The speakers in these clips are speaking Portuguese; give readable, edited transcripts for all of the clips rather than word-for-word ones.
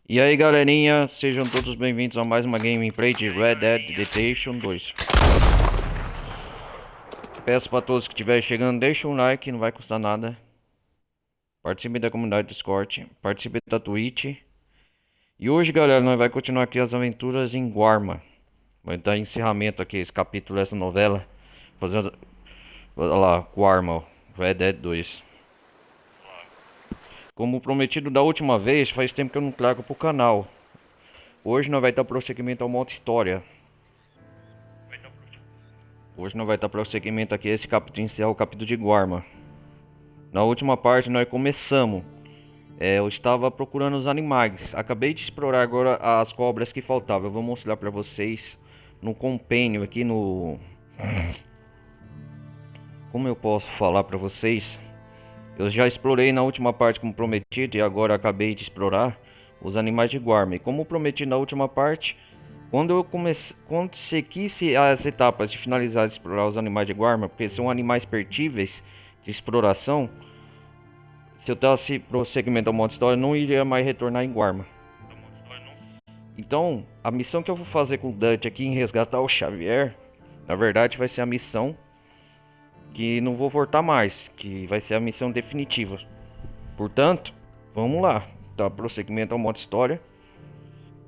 E aí galerinha, sejam todos bem-vindos a mais uma gameplay de Red Dead Redemption 2. Peço para todos que estiverem chegando, deixem um like, não vai custar nada. Participe da comunidade do Discord, participe da Twitch. E hoje galera, nós vamos continuar aqui as aventuras em Guarma. Vai dar encerramento aqui, esse capítulo dessa novela. Fazendo, olha lá, Guarma, ó, Red Dead 2. Como prometido da última vez, faz tempo que eu não trago pro canal. Hoje nós vai dar prosseguimento ao modo história. Hoje não vai estar prosseguimento aqui, esse capítulo encerra o capítulo de Guarma. Na última parte nós começamos. Eu estava procurando os animais. Acabei de explorar agora as cobras que faltavam. Eu vou mostrar para vocês no compêndio aqui no... Como eu posso falar para vocês? Eu já explorei na última parte como prometido e agora acabei de explorar os animais de Guarma. E como prometi na última parte, quando seguisse as etapas de finalizar de explorar os animais de Guarma, porque são animais pertíveis de exploração, se eu desse prosseguimento ao modo história, eu não iria mais retornar em Guarma. Então, a missão que eu vou fazer com o Dutch aqui em resgatar o Xavier, na verdade vai ser a missão que não vou voltar mais, que vai ser a missão definitiva. Portanto, vamos lá, dar prosseguimento ao modo história.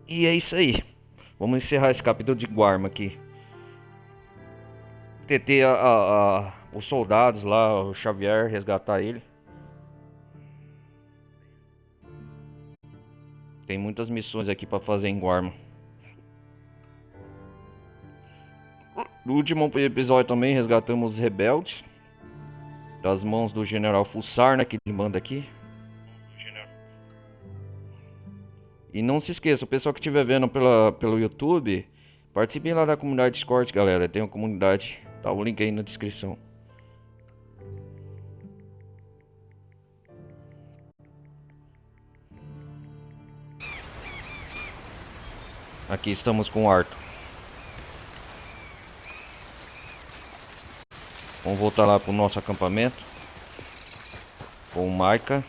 E é isso aí. Vamos encerrar esse capítulo de Guarma aqui. TT os soldados lá, o Xavier, resgatar ele. Tem muitas missões aqui para fazer em Guarma. No último episódio também resgatamos os rebeldes das mãos do General Fussar, né, que ele manda aqui. E não se esqueça, o pessoal que estiver vendo pelo YouTube, participem lá da comunidade Discord, galera. Tem uma comunidade, tá o link aí na descrição. Aqui estamos com o Arthur. Vamos voltar lá pro nosso acampamento com o Micah.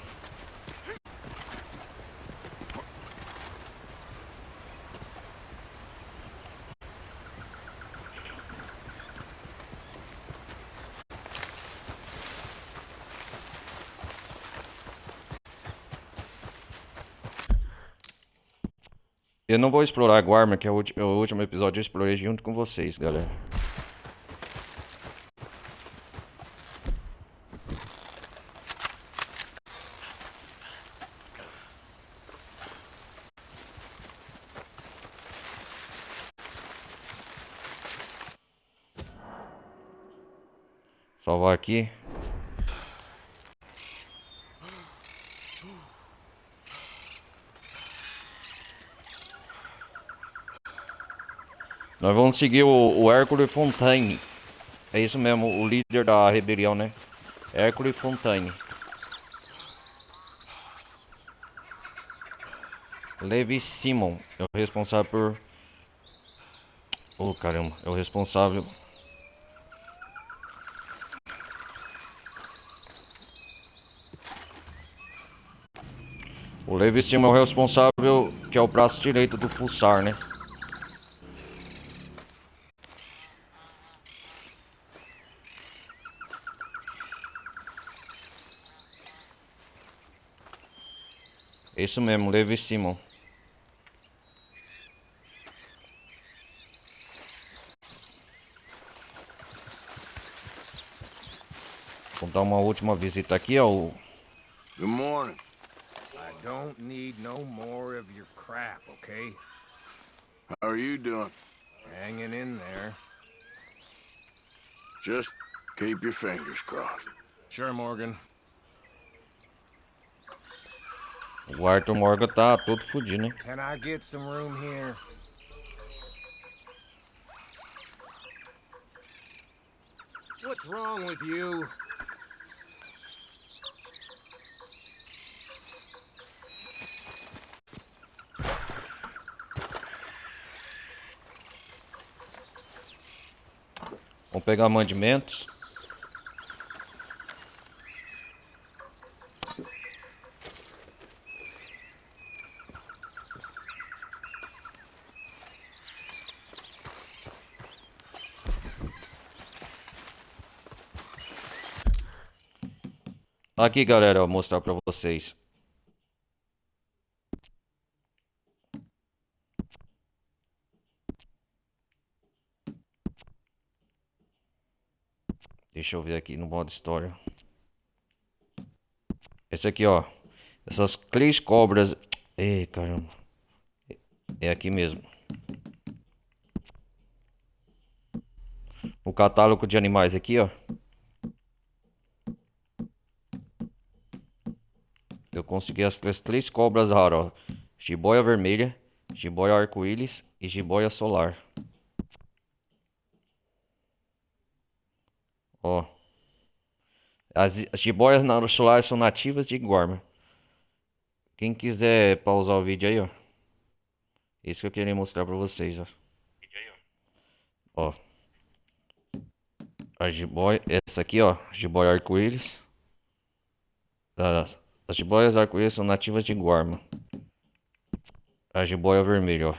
Eu não vou explorar Guarma, que é o último episódio eu explorei junto com vocês, galera. Salvar aqui. Nós vamos seguir o Hércules Fontaine. É isso mesmo, o líder da rebelião, né? Hércules Fontaine. Levi Simon é o responsável por... Oh, caramba, é o responsável... O Levi Simon é o responsável, que é o braço direito do Fussar, né? Isso mesmo, Levi Simon. Vou dar uma última visita aqui ao... Good morning. I don't need no more of your crap, okay? How are you doing? Hanging in there. Just keep your fingers crossed. Sure, Morgan. O Arthur Morgan tá todo fodido, né? Can I get some room here? What's wrong with you? Vamos pegar mandimentos. Aqui, galera, eu vou mostrar pra vocês. Deixa eu ver aqui no modo história. Esse aqui, ó. Essas 3 cobras. Ei, caramba. É aqui mesmo. O catálogo de animais aqui, ó. Eu consegui as 3 cobras raras, ó. Jiboia vermelha, jiboia arco-íris e jiboia solar. Ó. As jiboias solares são nativas de Guarma. Quem quiser pausar o vídeo aí, ó. Isso que eu queria mostrar pra vocês, ó. Ó. A jiboia, essa aqui, ó. Jiboia arco-íris. As jiboias arco-íris são nativas de Guarma. A jiboia vermelha, ó.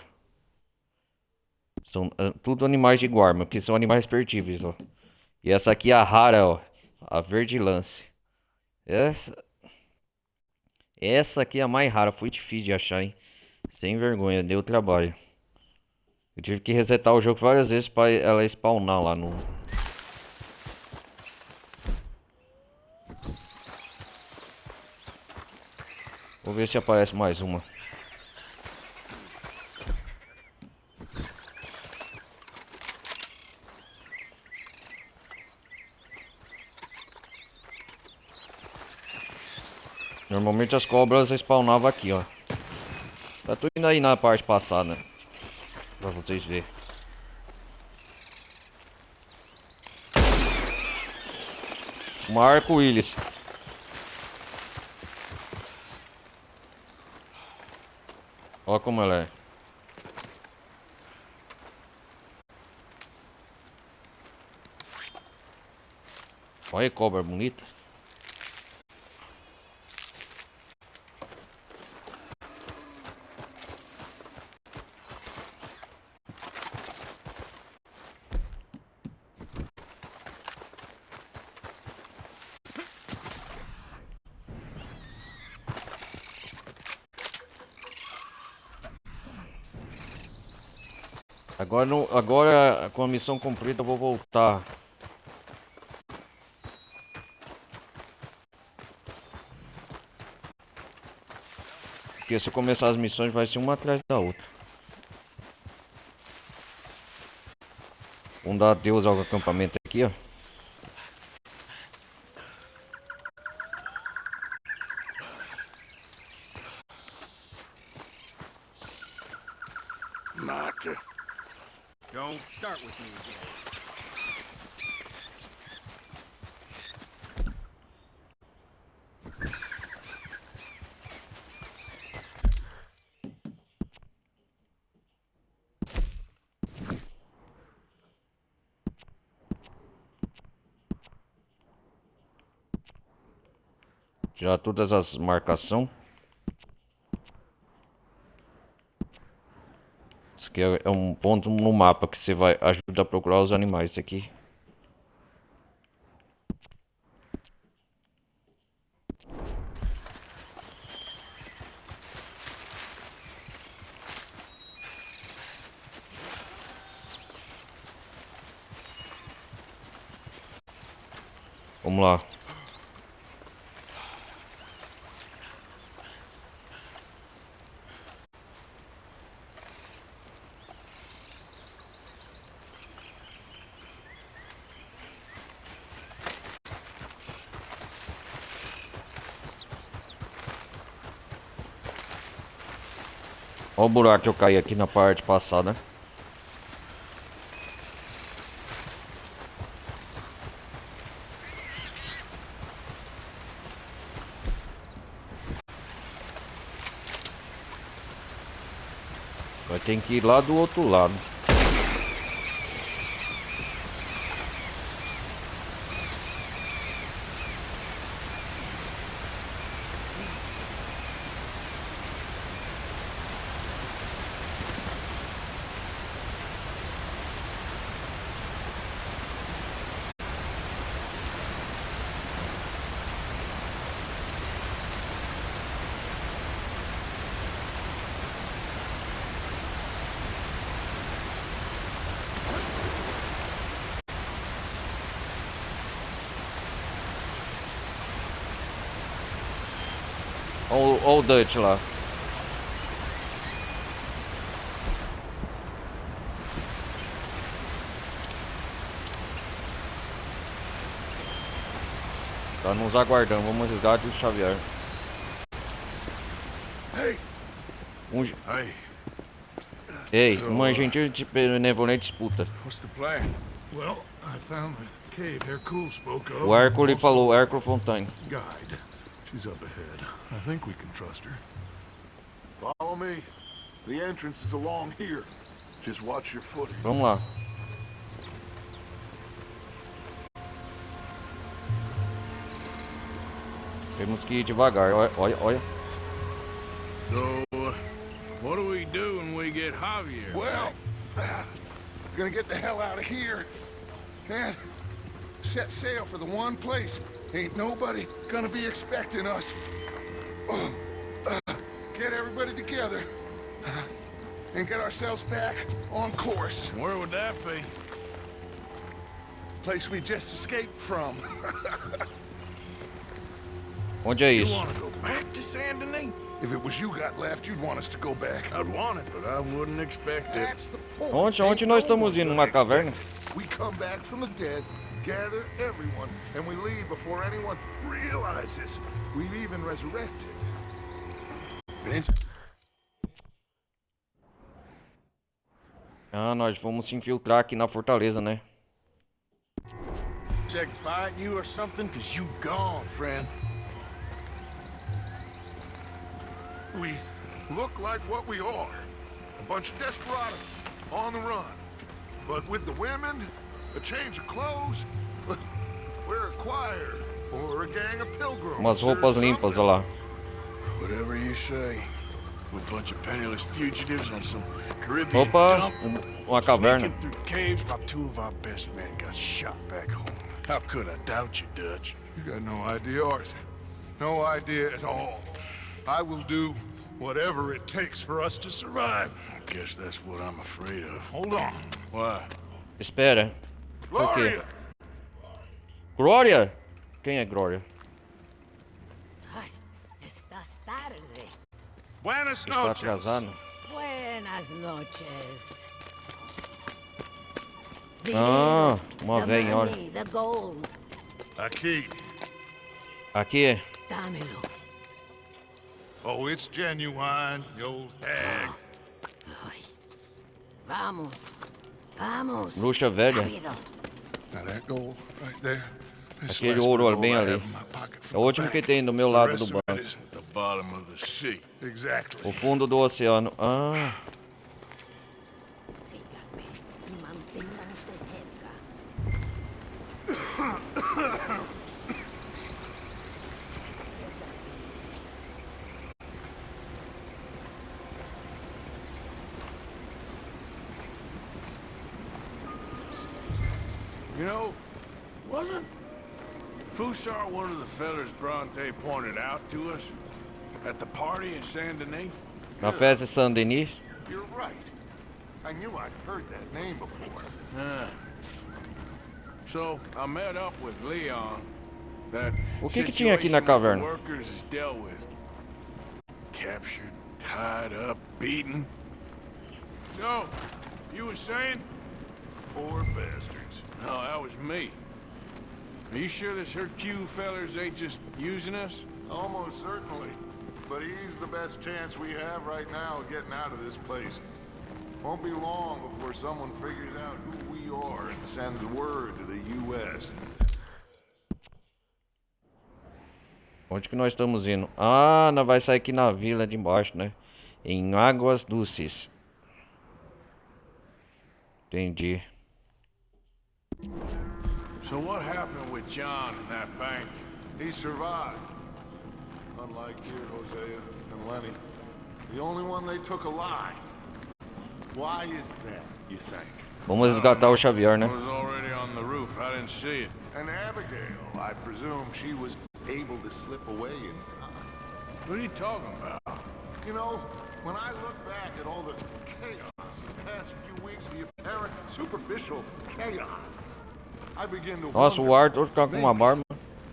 São tudo animais de Guarma, que são animais pertíveis, ó. E essa aqui é a rara, ó. A verde lance. Essa aqui é a mais rara. Foi difícil de achar, hein. Sem vergonha, deu trabalho. Eu tive que resetar o jogo várias vezes pra ela spawnar lá no... Vou ver se aparece mais uma. Normalmente as cobras spawnavam aqui, ó. Tá tudo indo aí na parte passada, né? Pra vocês verem. Uma arco-íris. Olha como ela é. Olha a cobra bonita. Agora com a missão cumprida eu vou voltar. Porque se eu começar as missões vai ser uma atrás da outra. Vamos dar adeus ao acampamento aqui, ó. Micah. Don't start with me again. Já todas as marcações. Isso aqui é um ponto no mapa que você vai ajudar a procurar os animais aqui. Vamos lá. Olha o buraco que eu caí aqui na parte passada. Vai ter que ir lá do outro lado. Ó o Dutch lá. Tá nos aguardando, vamos resgate do Xavier. Hey, Ei, uma gentil benevolente disputa. what's the plan? Well, I found the cave Hercule spoke of. O Hércules Also, falou, Hércules Fontaine. Guide. She's up ahead. I think we can trust her. Follow me. The entrance is along here. Just watch your footing. Vamos lá. Temos que ir devagar, olha, olha, olha. So, what do we do when we get Javier? Well, gonna get the hell out of here. And set sail for the one place. Ain't nobody gonna be expecting us. Get everybody together. And get ourselves back on course. Where would that be? Place we just escaped from. Onde é You isso? want to go back to Saint Denis? If it was you got left, you'd want us to go back. I'd want it, but I wouldn't expect it. That's the point. Onde nós estamos indo? Numa caverna? We come back from the dead, gather everyone, and we leave before anyone realizes we've even resurrected. Ah, nós vamos se infiltrar aqui na fortaleza, né? Check biting you or something? Cause you gone, friend. We look like what we are. A bunch of desperados on the run. But with the women, a change of clothes, we're a choir or a gang of pilgrims. Umas or roupas limpas, something. olha lá. Whatever you say. We're a bunch of penniless fugitives on some Caribbean Opa, dump. uma caverna. Sneaking through caves while two of our best men got shot back home. How could I doubt you, Dutch? You got no idea, Arthur. No idea at all. I will do whatever it takes for us to survive. I guess that's what I'm afraid of. Hold on. Why? Espera. Por quê? Gloria! Glória? Quem é Glória? Ay, estás tarde. Buenas Está noches. atrasado? Buenas noches. Ah, uma the velha, olha. money, the gold. Aqui. Aqui, Dámelo. Oh, it's genuine, you old hag. Ay. Vamos. Vamos. bruxa velha. Rápido. Now that gold right there. That's the Aquele last ouro bit of bem gold I ali. have in my pocket É from o the último back. que tem do meu The lado rest do of it banco. is- The bottom of the sea. Exactly. O fundo do oceano. Ah, Síganme y manténganse cerca. You know, wasn't Fusar one of the fellas Bronte pointed out to us at the party in Saint Denis? na festa de Saint Denis. You're right. I knew I'd heard that name before. So I met up with Leon. That O que tinha aqui na situation with caverna? the workers is dealt with. Captured, tied up, beaten. So, you were saying? Poor bastards. No, that was me. Are you sure this Hercule fellers ain't just using us? Almost certainly. But he's the best chance we have right now of getting out of this place. Won't be long before someone figures out who we are and sends word to the U.S. Onde que nós estamos indo? Ah, nós vai sair aqui na vila de embaixo, né? Em Águas Dulces. Entendi. So what happened with John in that bank? He survived. Unlike dear Hosea and Lenny. The only one they took alive. Why is that, you think? Vamos resgatar o Xavier, I né? was already on the roof. I didn't see it. And Abigail, I presume she was able to slip away in time. What are you talking about? You know, when I look back at all the chaos the past few weeks, the apparent superficial chaos, I begin to Nossa, o wonder, Arthur tá com uma barba.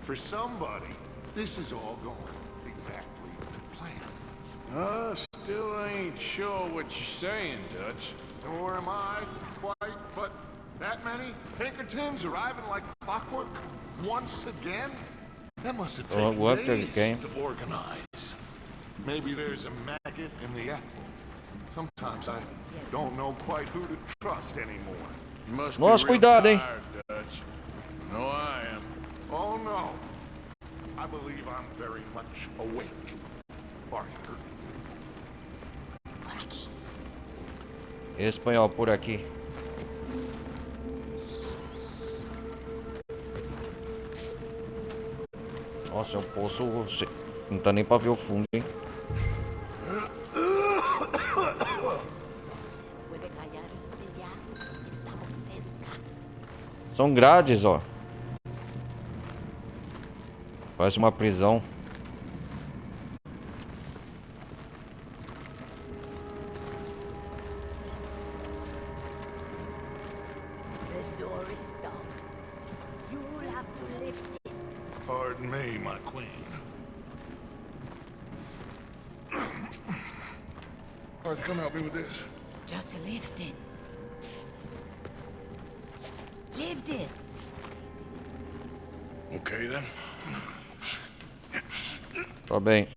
for somebody, this is all going exactly to plan. Still ain't sure what you're saying, Dutch. Nor am I, quite, but that many Pinkertons arriving like clockwork once again? That must have taken what days game? to organize. Maybe there's a maggot in the apple. Sometimes I don't know quite who to trust anymore. You must Nossa, be real cuidado, hein? tired, Dutch. No, I am. Oh no. I believe I'm very much awake, Arthur. Por aquí. Espanhol por aqui. Nossa, é um poço. Não tá nem pra ver o fundo, hein? Puede callarse ya. Estamos cerca. São grades, ó. Parece uma prisão. The door is stuck. You'll have to lift it. Pardon me, my queen. Arthur, come help me with this. Just lift it. Lift it. Okay, then. Tá bem.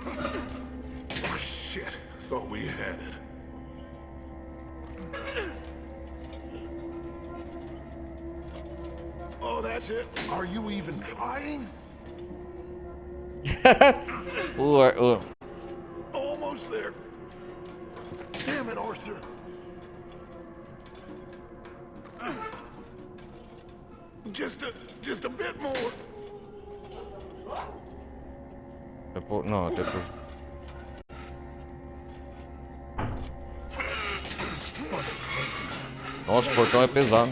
Oh, shit. Thought we had it. Oh, that's it? Are you even trying? Almost there. Damn it, Arthur. Just a bit more. Depois, não, depois. Nossa, o portão é pesado.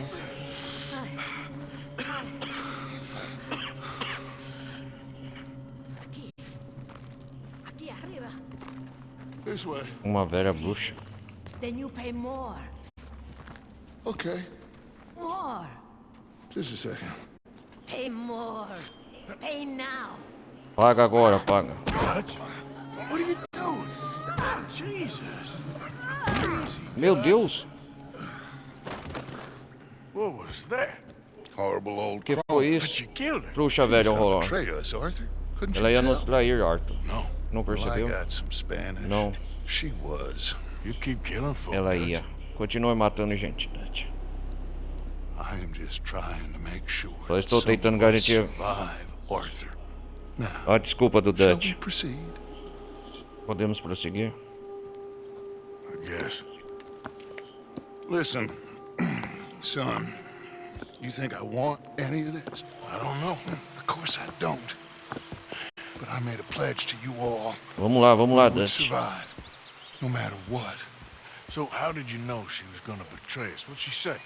Aquí. Aquí arriba. This way. Uma velha bruxa. Then you pay more. Okay. More. Just a second. Pay more. Pay now. Paga agora, paga. Dutch? What are you doing? Jesus. Easy, Meu Dutch. Deus! What was that? Horrible old Que crow. foi But isso? you killed her. Bruxa velha horrorosa. Betray us, Arthur. Couldn't Ela you ia nos tell? trair, Arthur. No. Não Well, I percebeu? got some Spanish. Não, She was. You keep killing folks. ela Dutch. ia. Continue matando gente, Dutch. I am just trying to make sure Só that estou some tentando of us garantir- survive, Arthur. Now, A desculpa do shall Dutch. we proceed? Podemos prosseguir? I guess. Listen, son, you think I want any of this? I don't know. Of course I don't. But I made a pledge to you all. Vamos lá, We would Dutch. survive, no matter what. So how did you know she was gonna betray us? What'd she say?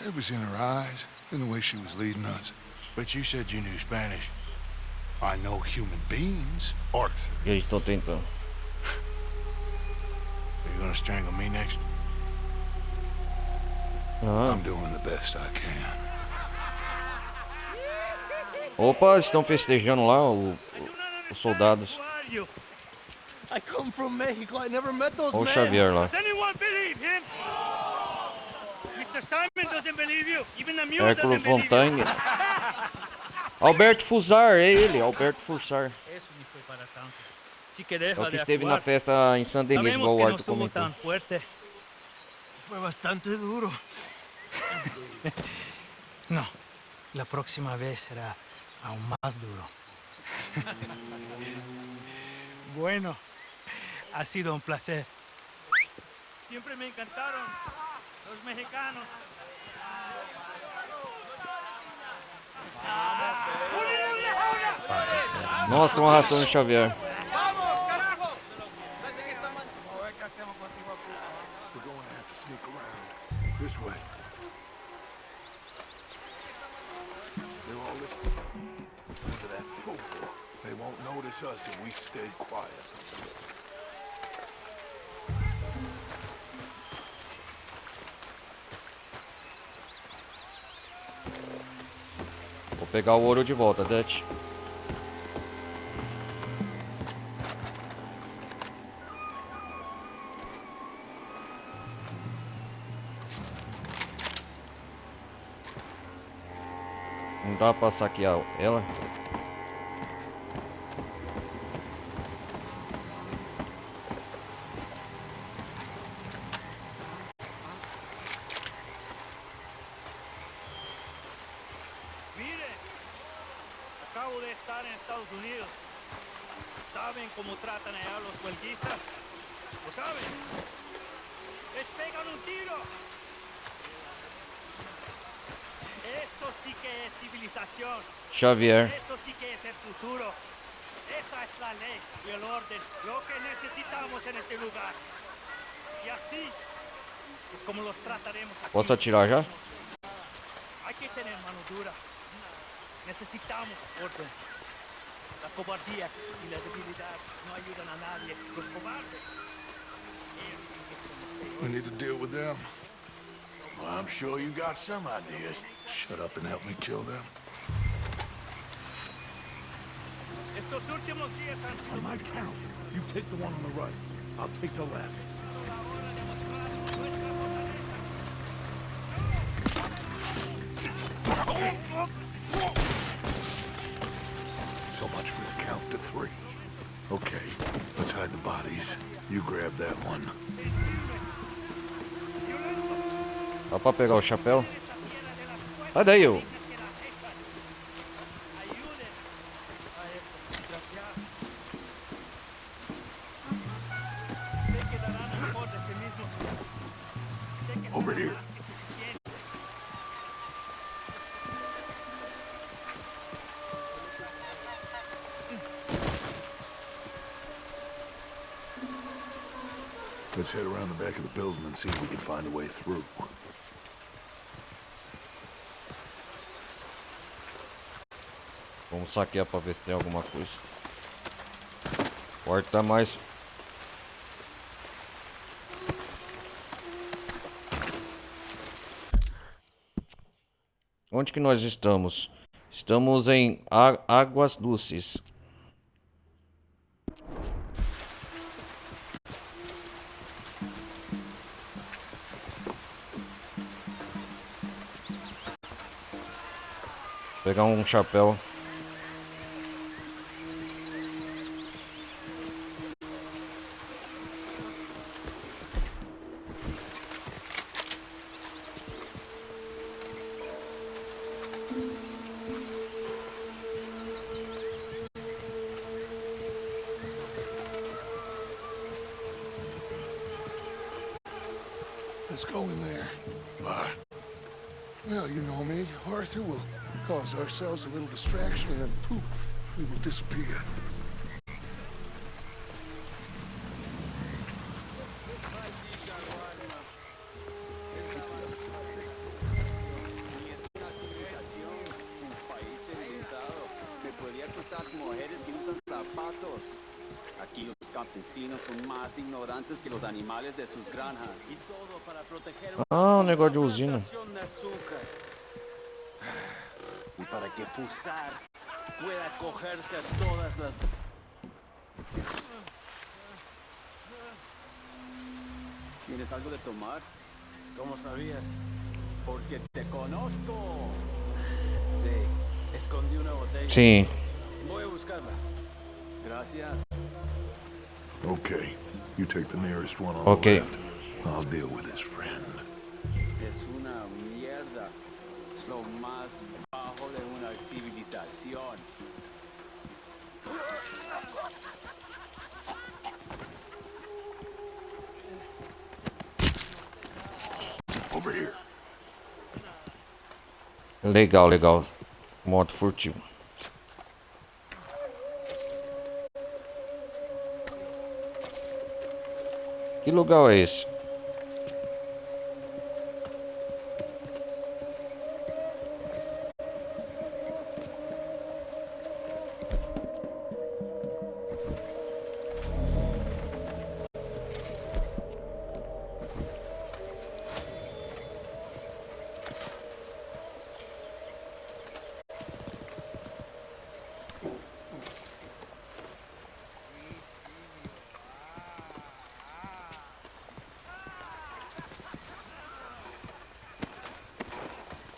It was in her eyes, in the way she was leading us. But you said you knew Spanish. I know human beings, Arthur. E eles estão tentando. Are you gonna strangle me next? Ah. I'm doing the best I can. Opa, eles estão festejando lá, os soldados. I come from Mexico. I never met those Olha o men. Xavier lá. Does anyone believe him? Mr. Simon doesn't believe you. Even the mule Hércules doesn't believe you. Montagne. Alberto Fusar, é ele, Alberto Fusar. Eso ni fue para tanto. Sí que É deja o que de esteve na actuar. festa em San Denis, Sabemos igual o que no Arthur estuvo comentou. tan fuerte. Fue bastante duro. No, la próxima vez será aún más duro. Bueno, ha sido un placer. Siempre me encantaron los mexicanos. Nossa, estão arrastando o Xavier. We're going to have to sneak around. This way. They're all listening. Look at that fool. They won't notice us if we stay quiet. pegar o ouro de volta, Dutch. Não dá pra saquear ela. Miren, acabo de estar en Estados Unidos. ¿Saben cómo tratan allá a los huelguistas? ¿Lo saben? ¡Les pegan un tiro! Eso sí que es civilización. Xavier. Eso sí que es el futuro. Esa es la ley y el orden. Lo que necesitamos en este lugar. Y así es como los trataremos aquí. Posso atirar já? Hay que tener mano dura. Necesitamos orden. La cobardía y la debilidad no ayudan a nadie. Los cobardes. We need to deal with them. Well, I'm sure you got some ideas. Shut up and help me kill them. Estos últimos días han sido On my count. You take the one on the right. I'll take the left. So much for the count to 3. Okay, let's hide the bodies. You grab that one. Dá pra pegar o chapéu? Sai daí, ô. Over here. Let's head around the back of the building and see if we can find a way through. Vamos saquear pra ver se tem alguma coisa. Porta mais. Onde que nós estamos? Estamos em Águas Doces. Pegar um chapéu. Let's go in there. Well, you know me, Arthur. We'll cause ourselves a little distraction and then poof, we will disappear. Aquí los campesinos son más ignorantes que los animales de sus granjas. Y todo para proteger Ah, um negócio de usina. de azúcar. Y para que Fusar pueda acogerse a todas las... ¿Tienes algo de tomar? ¿Cómo sabías? Porque te conozco. Sí, escondí una botella. Sim. Voy a buscarla. Gracias. Okay, you take the nearest one on Okay. the left. I'll deal with his friend. Es una mierda. Es lo más bajo de una civilización. Over here. Legal, legal. Modo furtivo. Que lugar é esse?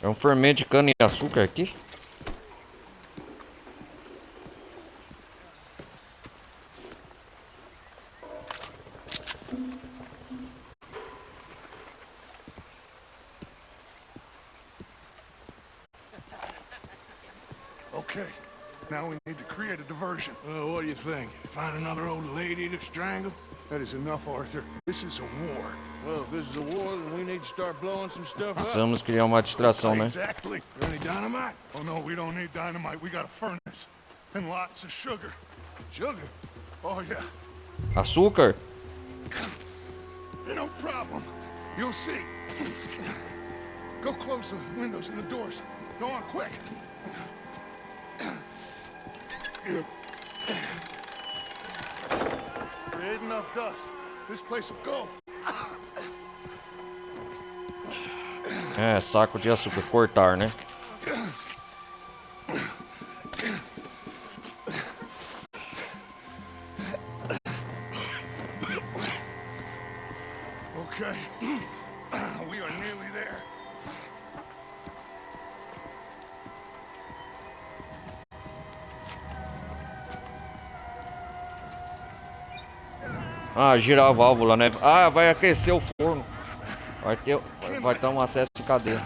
É um fermento de cana-de-açúcar aqui? Okay, now we need to create a diversion. Well, what do you think? Find another old lady to strangle? That is enough, Arthur. This is a war. Well, if this is a war, then we need to start blowing some stuff up. Precisamos criar uma distração, né? Exactly. Any dynamite? Oh no, we don't need dynamite. We got a furnace. And lots of sugar. Sugar? Oh yeah. Açúcar? No problem. You'll see. Go close the windows and the doors. Go on, quick. Create enough dust. This place will go. É, saco de açúcar. Cortar, né? Okay. We are nearly there. Ah, girar a válvula, né? Ah, vai aquecer o forno. Vai ter um acesso de cadeia.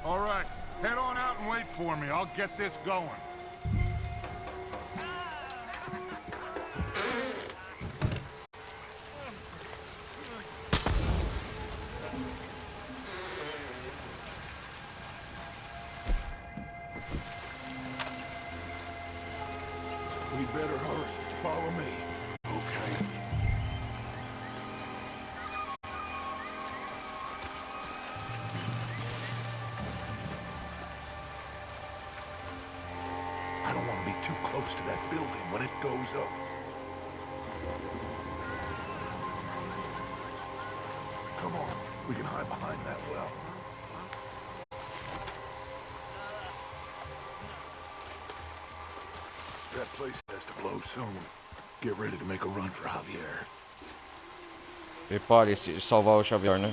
All right. Head on out and wait for me. I'll get this going. We'd better hurry. Follow me. Okay. I don't want to be too close to that building when it goes up. Come on. We can hide behind that well. That place has to blow soon. Get ready to make a run for Javier. Prepare-se salvar o Xavier, né?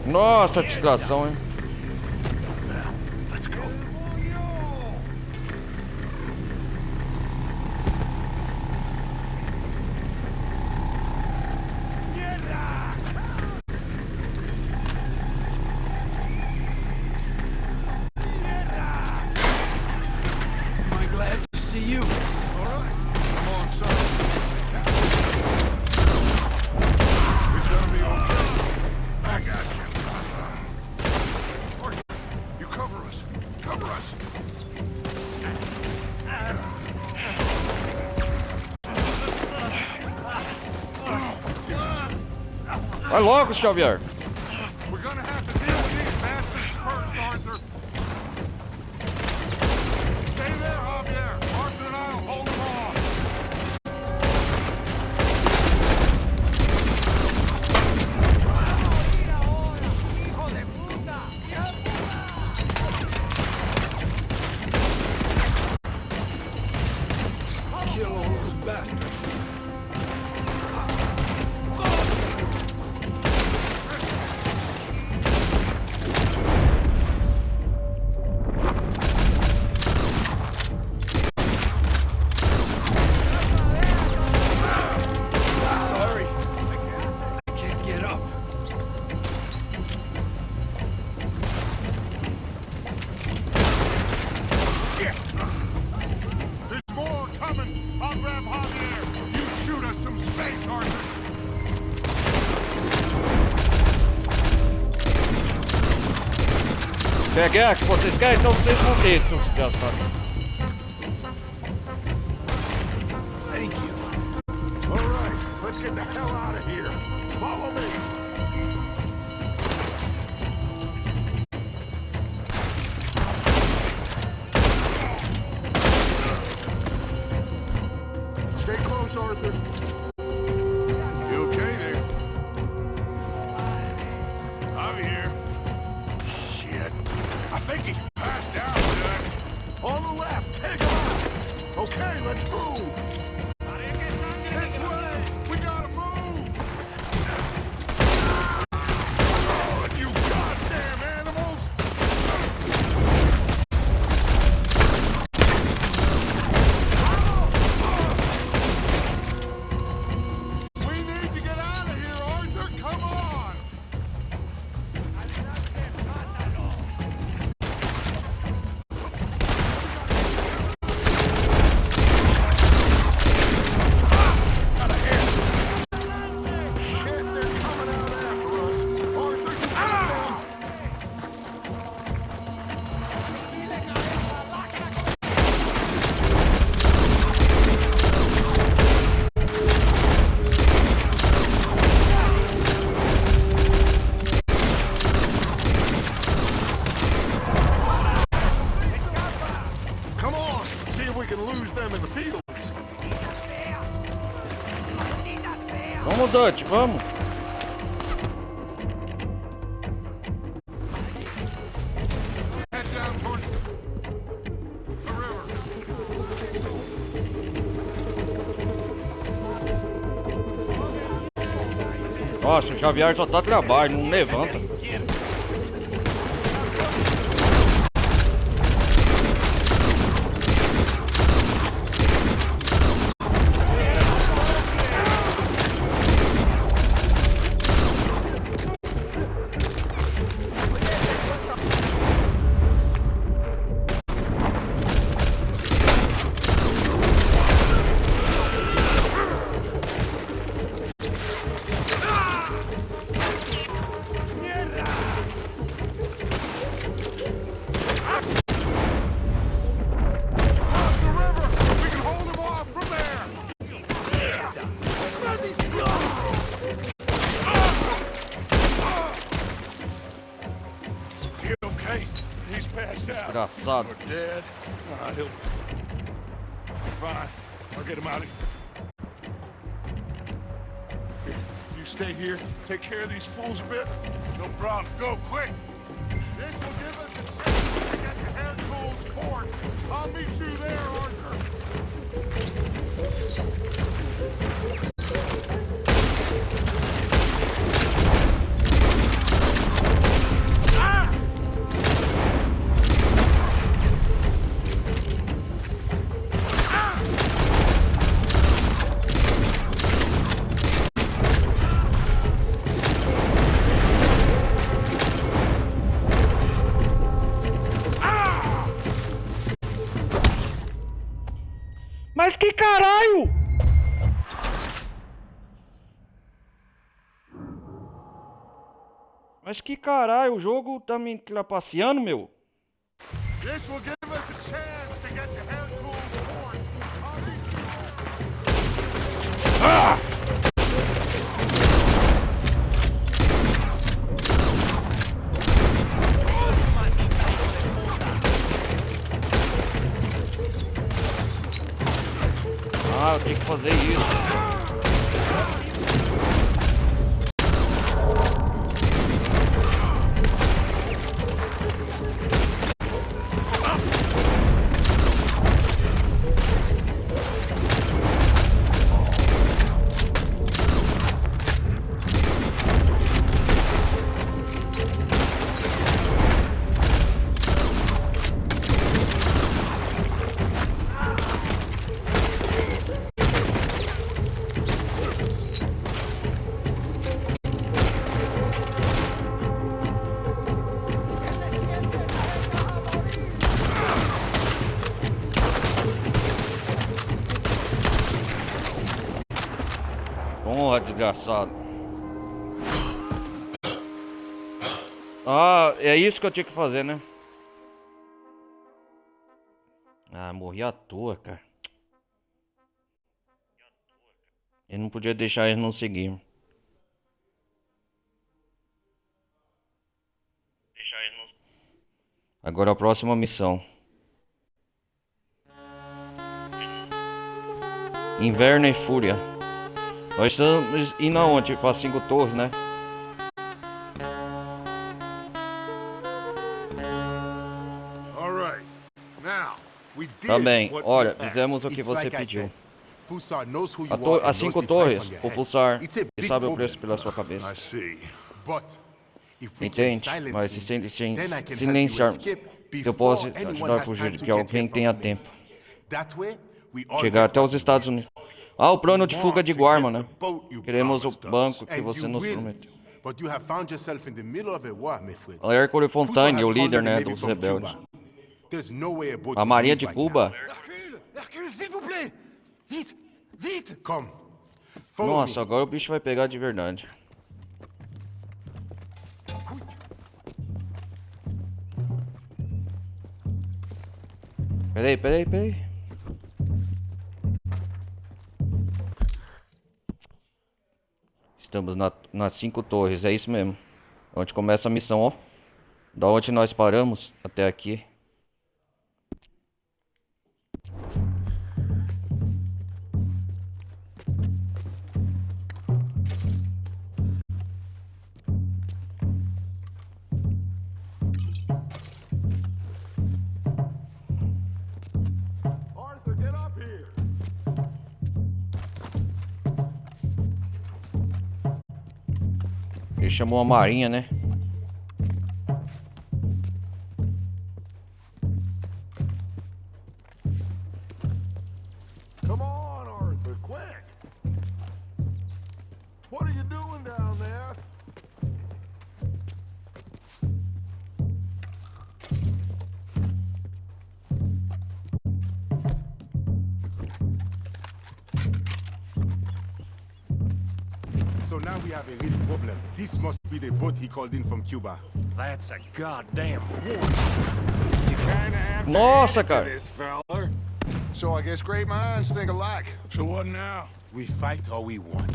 Nossa, distração, hein? Now, let's go. Am I glad to see you? All right. Come on, son. It's gonna be okay. I got you. Arthur, you cover us. Cover us. Vai logo, Xavier! We're gonna have to deal with these bastards first, Arthur. Stay there, Javier. Arthur and I'll hold them off. Kill all those bastards. Sorry. I can't get up. There's more coming. I'll grab Javier. You shoot us some space, Arthur. Pegar que vocês querem, então vocês vão ter, seus desgraçados. Thank you. All right, let's get the hell out of here. Follow me. Stay close, Arthur. Dutch, vamos. Head down toward the river. Nossa, o Xavier só tá trabalho, não levanta. You okay? He's passed out. Engraçado. Or dead. He'll... Fine. I'll get him out of here. Here, you stay here. Take care of these fools a bit. No problem. Go, quick. This will give us a chance to get to Hercules Fort. I'll meet you there, Arthur. Mas que caralho! Mas que caralho, o jogo tá me trapaceando, meu. This will give us a chance to get to Hercules Fort. I'll meet you. Ah! Ah, eu tenho que fazer isso. Porra, desgraçado. Ah, é isso que eu tinha que fazer, né? Ah, morri à toa, cara. Eu não podia deixar eles não seguir. Agora a próxima missão. Inverno e Fúria. Nós estamos indo aonde? Para 5 torres, né? All right. Now, we did Tá bem, what olha, we asked. fizemos o que It's você like I pediu. said, Fusar knows who you As are and knows 5 the torres, price on your o head. pulsar, It's a e big sabe o problem. preço pela sua cabeça. I see. But if we can Entende? silence Mas him, se then I can help you silenciar, escape eu posso before anyone ajudar a has time fugir to de get alguém here que tenha from tempo. That way, we all Chegar get até os what we Estados want. Unidos. Ah, o plano de We fuga want de to Guarma, get né? the boat you Queremos o promised us. banco que And você you nos will, prometeu. but you have found yourself in the middle of a war, my friend. A Hércules Fusar Fontaine, has o called líder, in the né, Navy dos from rebeldes. Cuba. There's no way a boat A could Marinha leave de right Cuba. Hercule! Hercule, s'il vous plaît! Vite! Vite! now. Come, follow Nossa, me. agora o bicho vai pegar de verdade. Peraí. Estamos nas 5 torres, é isso mesmo. Onde começa a missão, ó. Da onde nós paramos até aqui. Ele chamou a marinha, né? Come on, Arthur, quick! What are you doing down there? So now we have a real problem. This must be the boat he called in from Cuba. That's a goddamn warning. You kinda have to Nossa, hand it to cara. this feller. So I guess great minds think alike. So what now? We fight or we won.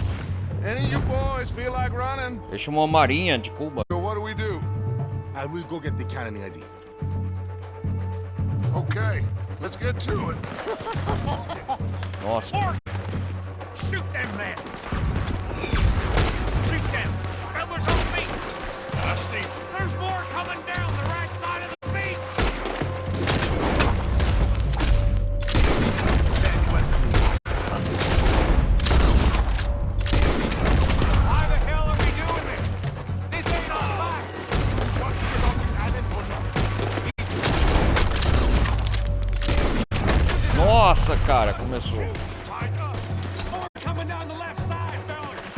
Any of you boys feel like running? Ele chamou a marinha de Cuba. So what do? I will go get the cannon ready. Okay, let's get to it. Nossa. Shoot them, man! Shoot them! Fellas on the beach! I see. There's more coming down the right side of the beach! Why the hell are we doing this? This ain't on fire! Nossa, cara, começou. More coming down the left side, fellas!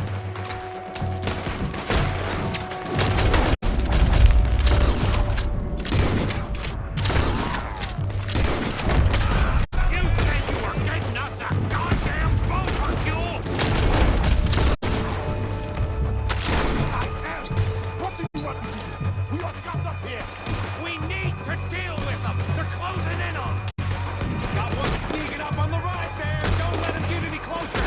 You said you were getting us a goddamn boat, Hercule! What do you want to do? We are trapped up here. We need to deal with them! They're closing in on us! Got one sneaking up on the right there! Don't let him get any closer!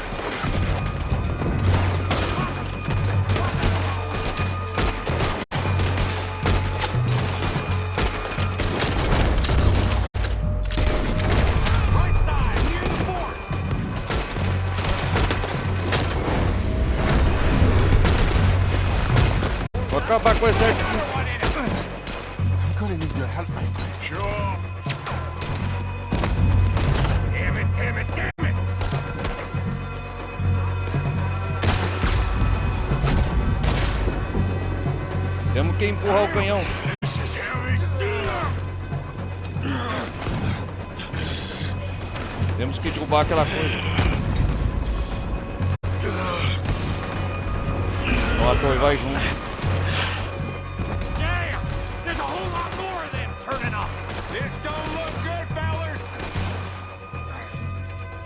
Right side, near the fort! Vou acabar com o exército. One in it! I'm gonna need your help, my friend. Sure. Damn it, damn it, damn it! Temos que empurrar o canhão. This is heavy. Temos que derrubar aquela coisa. Ó, a torre vai junto. Damn! There's a whole lot more of them turning up! This don't look good, fellas!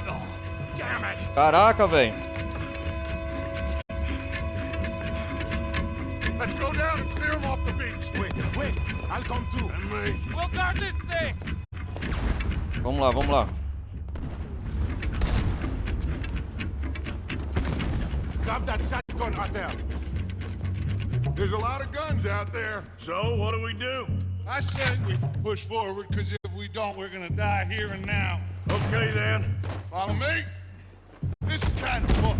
Oh, damn it! Caraca, velho. Let's go down and clear them off the beach. Wait, I'll come too. And me. We'll guard this thing! Vamos lá, vamos lá. Grab that shotgun out there. There's a lot of guns out there. So, what do? I said we push forward, because if we don't, we're gonna die here and now. Okay, then. Follow me. This is kind of fun.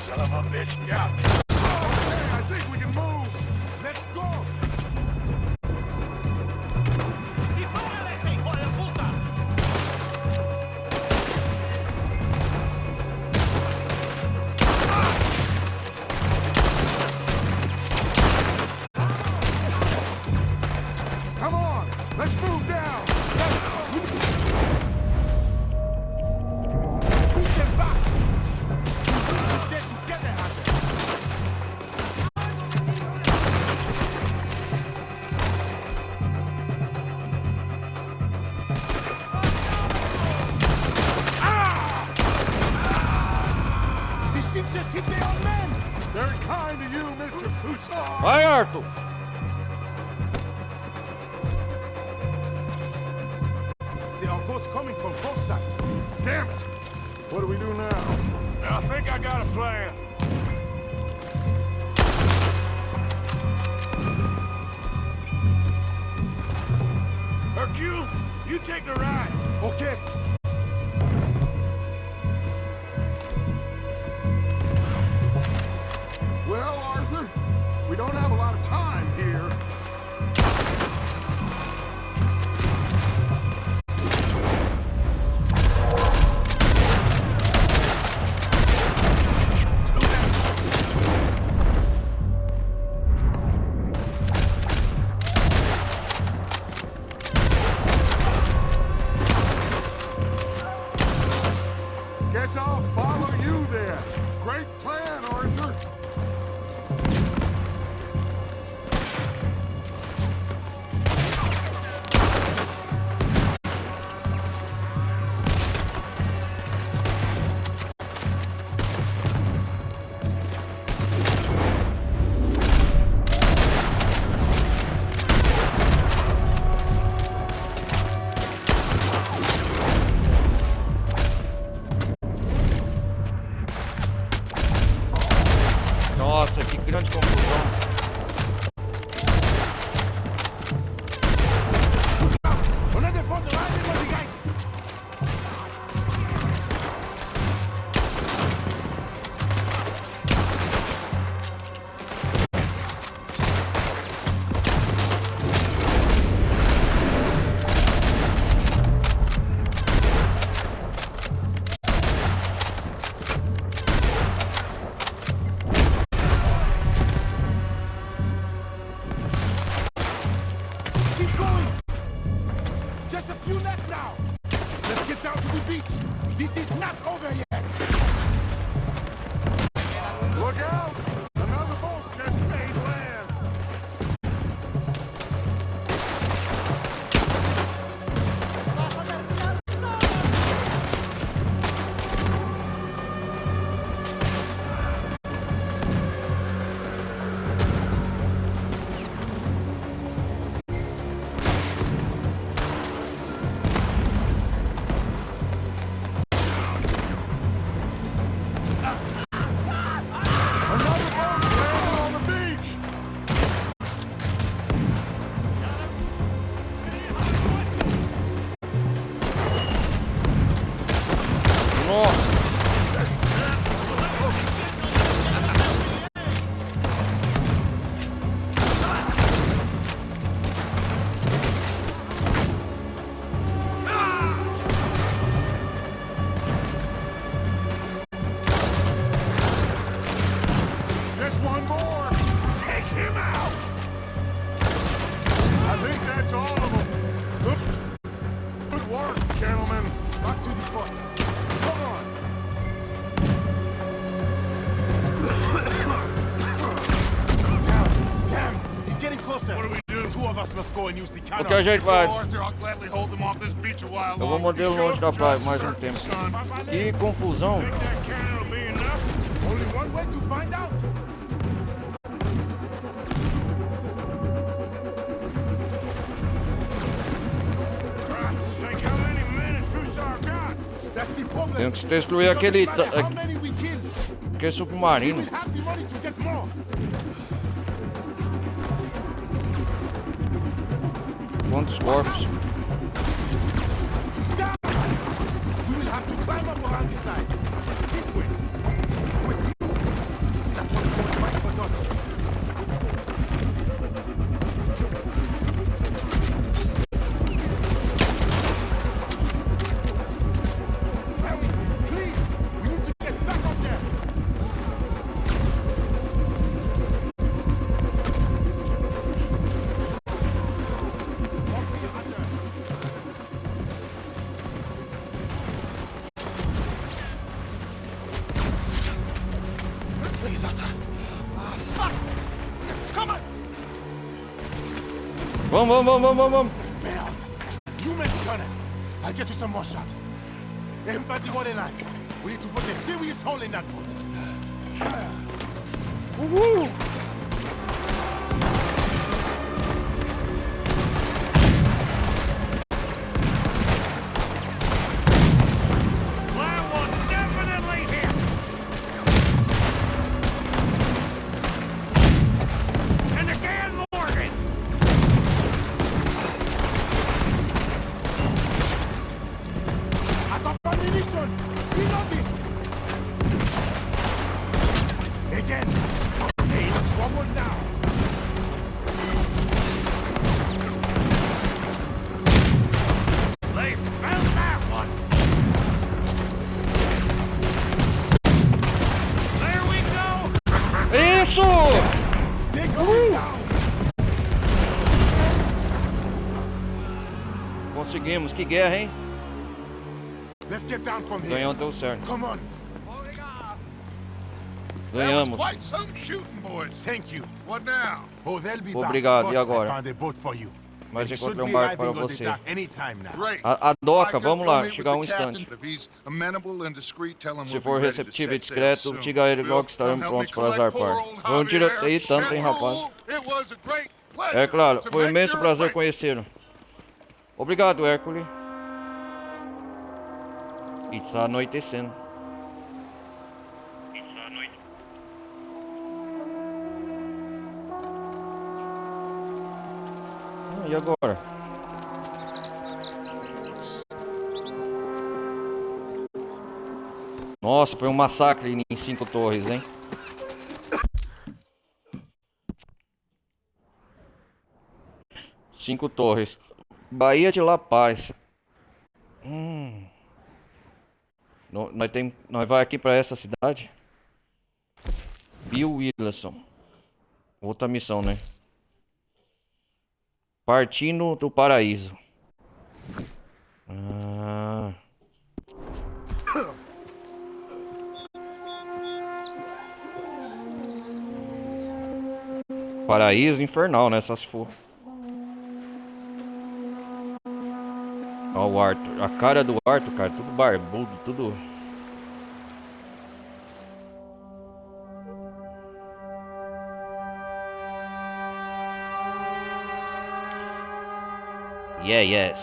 Son of a bitch got me. Okay, I think we can move. Let's go. ¡Dispárales, hijo de puta! Come on, let's move down. Push them back. We stay together out there. The ship just hit their own men. Very kind of you, Mr. Fusar. Vai, Arthur. There are boats coming from both sides. Damn it. What do we do now? I think I got a plan. Hercule, you take the ride. Okay. Guess I'll follow you then. Great plan, Arthur. Nossa, que grande confusão. Another boat arriving on the gate. Keep going! Just a few left now! Let's get down to the beach! This is not over yet! Look out! Another boat just made land. Another boat landed on the beach. Nossa. Just one more. Take him out. I think that's all of them. Good work, gentlemen. Back to the boat. Come on! Damn! He's getting closer! What do we do? Two of us must go and use the cannon. O que a gente faz? Arthur, I'll gladly hold them off this beach a while Eu vou manter longe da praia mais um tempo. Son. Que confusão. Think that cannon will be enough? Only one way to find out! Christ's sake, how many minutes Fusar got? That's the problem! Tenho que destruir It doesn't aquele matter how many we kill. We submarino. will have the money to get more! Quantos corpos? Down! We will have to climb up around the side. This way. With you. That one going right for Dutch. Harry, please! We need to get back up there! Okay, Hunter. Please, Arthur. Fuck! Come on! Vamos. Merde! You make the cannon. I'll get you some more shot. Everybody got a line. We need to put a serious hole in that boat. Uhul. Land one definitely here. And again, Morgan. Attack ammunition! Reloading! Again! They in trouble now! They found that one. There we go. Isso! They're going down! Conseguimos, que guerra, hein? Let's get down from here. Ganhamos, deu certo. Come on. Ganhamos. Quite some shooting, boys. Thank you. What now? Oh, they'll be Obrigado, back. e But agora? I found a boat for you. Mas And he should encontrei be barco para arriving on the você. dock anytime now. Great. A doca, Mike, vamos go lá, meet chegar with the instante. captain. If he's amenable and discreet, tell him Se we'll for be ready to receptivo e set sail discreto, soon. diga a ele logo que Bill, estaremos come help me prontos para collect poor zarpar. old Vamos Javier. direto aí tanto, hein, rapaz. It was a great pleasure É claro, to foi um make imenso your prazer acquaintance. conhecê-lo. Obrigado, Hércules. E está anoitecendo. E agora? Nossa, foi um massacre em 5 torres, hein? Cinco torres. Baía de La Paz. Nós vai aqui pra essa cidade. Bill Wilson. Outra missão, né? Partindo do Paraíso. Paraíso infernal, né? Só se for. Ó o Arthur. A cara do Arthur, cara. Tudo barbudo, tudo. Yes.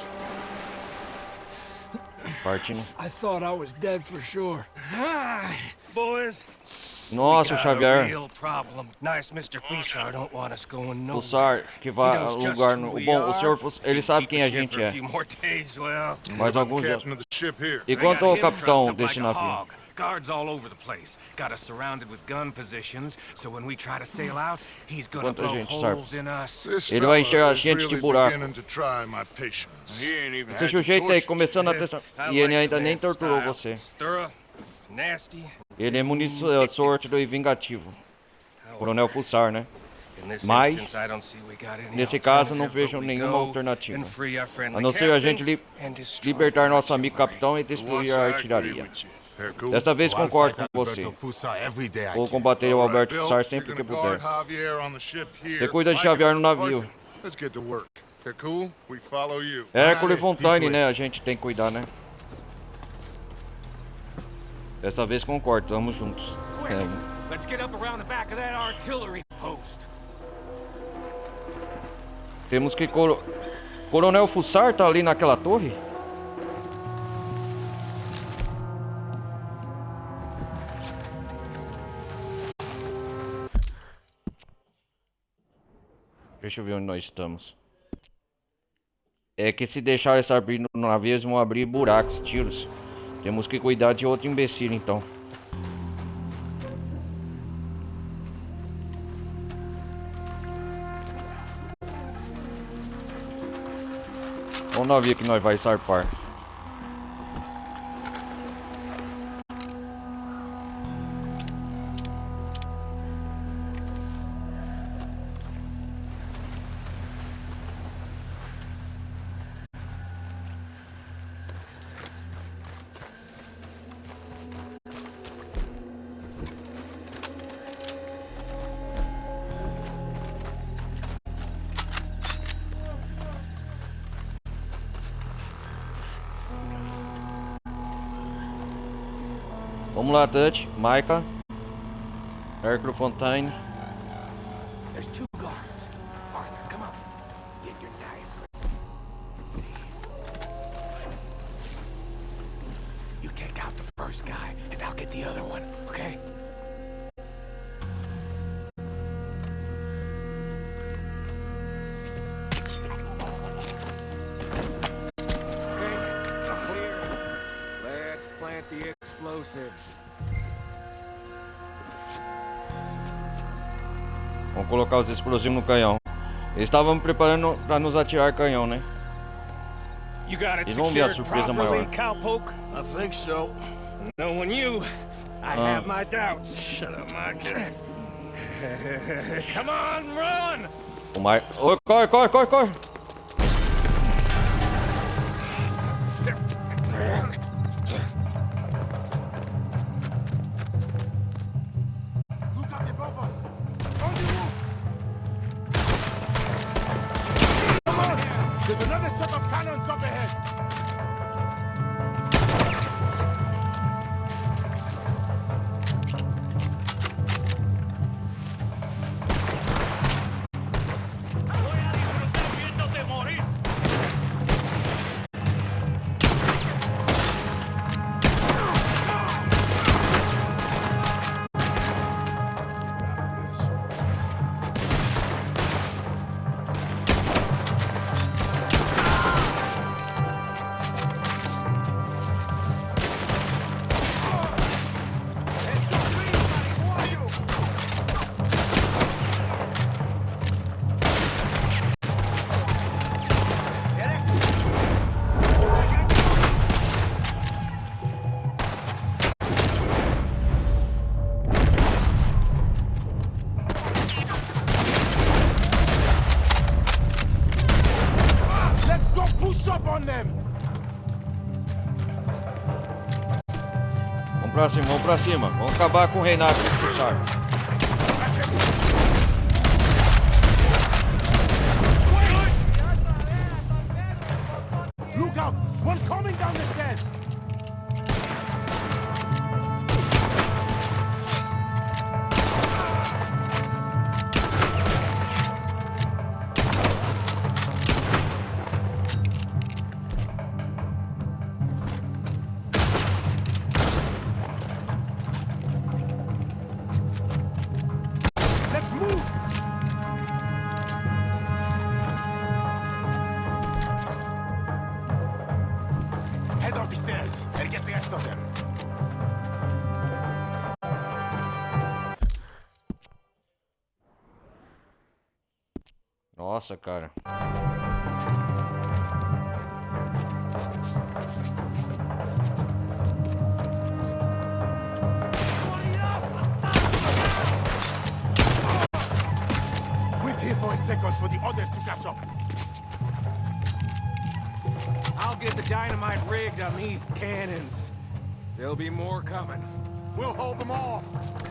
Partindo. I thought I was dead for sure. Boys. Nossa, o Xavier. Real problem. Nice Mr. Fussar don't want us going nowhere. Fussar que vai ao lugar no... Bom, o senhor ele sabe quem a gente é. Mais alguns dias. E quanto ao capitão desse navio? Guards all over the place. Got us surrounded with gun positions, so when we try to sail out, he's gonna blow holes in us. Ele vai encher a gente de buraco. Esse sujeito aí começando a testar. E ele ainda nem torturou você. Ele é sortudo e vingativo. Coronel Fussar, né? Mas, nesse caso, não vejo nenhuma alternativa. A não ser a gente libertar nosso amigo capitão e destruir a artilharia. Dessa vez concordo com você. Vou combater o Alberto Fussar sempre que puder. Você cuida de Xavier no navio. Hércules Fontaine, né? A gente tem que cuidar, né? Dessa vez concordo, vamos juntos. Temos que... Coronel Fussar tá ali naquela torre? Deixa eu ver onde nós estamos. É que se deixar eles abrir no navio, eles vão abrir buracos, tiros. Temos que cuidar de outro imbecil, então. Qual navio que nós vai zarpar? Vamos lá, Dutch, Micah, Hércules Fontaine. There's two guards. Arthur, come on. Get your knife. You take out the first guy, and I'll get the other one, okay? The explosives. Vamos colocar os explosivos no canhão. Eles estavam preparando para nos atirar canhão, né? Eles vão ver a surpresa maior. I think so. Knowing you, I have my doubts. Shut up, Micah. Come on, run! O Mike... Oh, corre! There's another set of cannons up ahead. Vamos pra cima. Vamos acabar com o reinado do Fussar. Look out! One coming down the stairs! Nossa, cara. Wait here for a second for the others to catch up. I'll get the dynamite rigged on these cannons. There'll be more coming. We'll hold them off.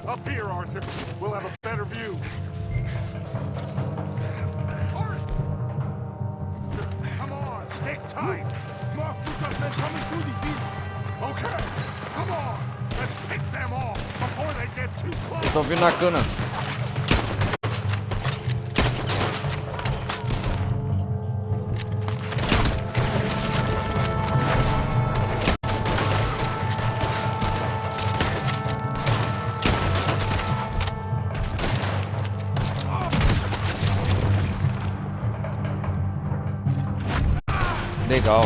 Up here, Arthur. We'll have a better view. Stick tight! More Fusar's coming through the fields! Okay, come on! Let's pick them off before they get too close! Eu tô vindo na cana. Legal.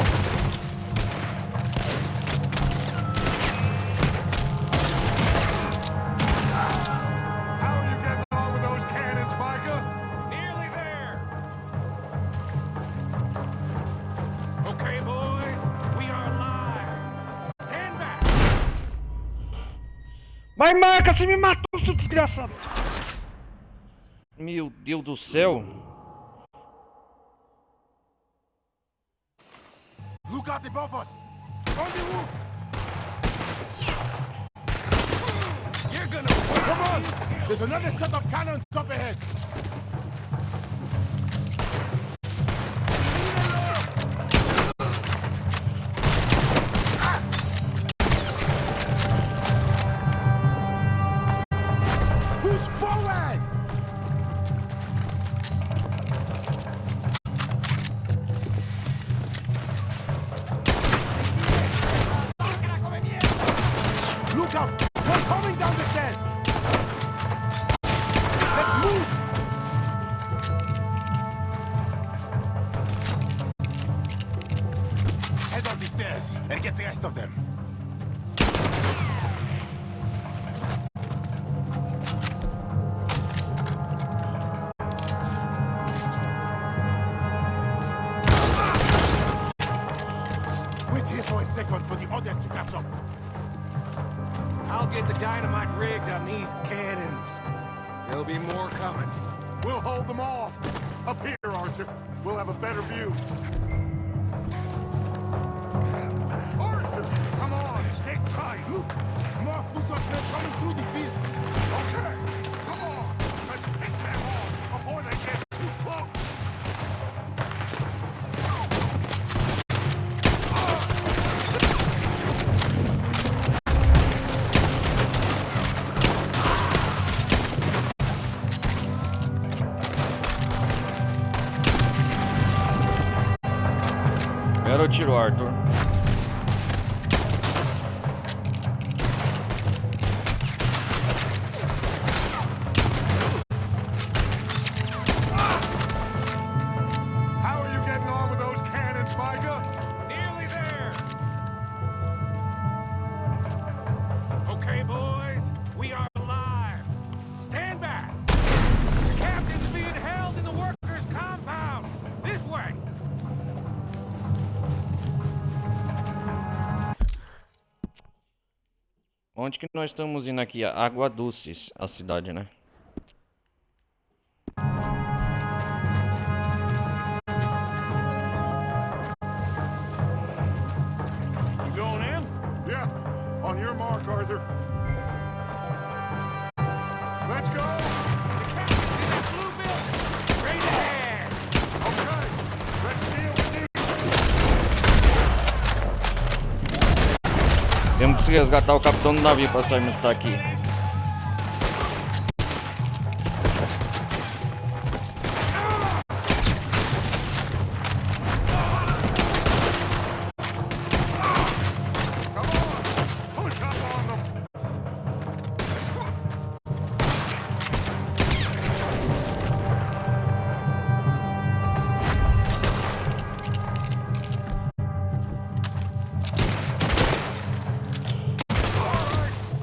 How are you getting on with those cannons, Micah? Nearly there. Okay, boys, we are live. Stand back. Mas Marca, você me matou, seu desgraçado. Meu Deus do céu. Look out above us! On the roof! You're gonna... Come on! There's another set of cannons up ahead! Push forward! Look out! We're coming down the stairs! Let's move! Head up the stairs and get the rest of them. Wait here for a second for the others to catch up. I'll get the dynamite rigged on these cannons. There'll be more coming. We'll hold them off. Up here, Arthur. We'll have a better view. Arthur, come on, stick tight. Look! More Fusar's coming through the fields! Okay, come on. Let's pick them off before they get too close. o tiro, Arthur. How are you getting on with those cannons, Micah? Nearly there. Okay, boys, we are alive. Stand back. The captain's being held in the workers' compound. This way. Onde que nós estamos indo aqui? Água Doces, a cidade, né? You going in? Yeah, on your mark, Arthur. Let's go! The captain's in that blue building. Straight ahead. Okay, let's deal with these. Temos que resgatar o capitão do navio para sairmos daqui. Come on, push up on them.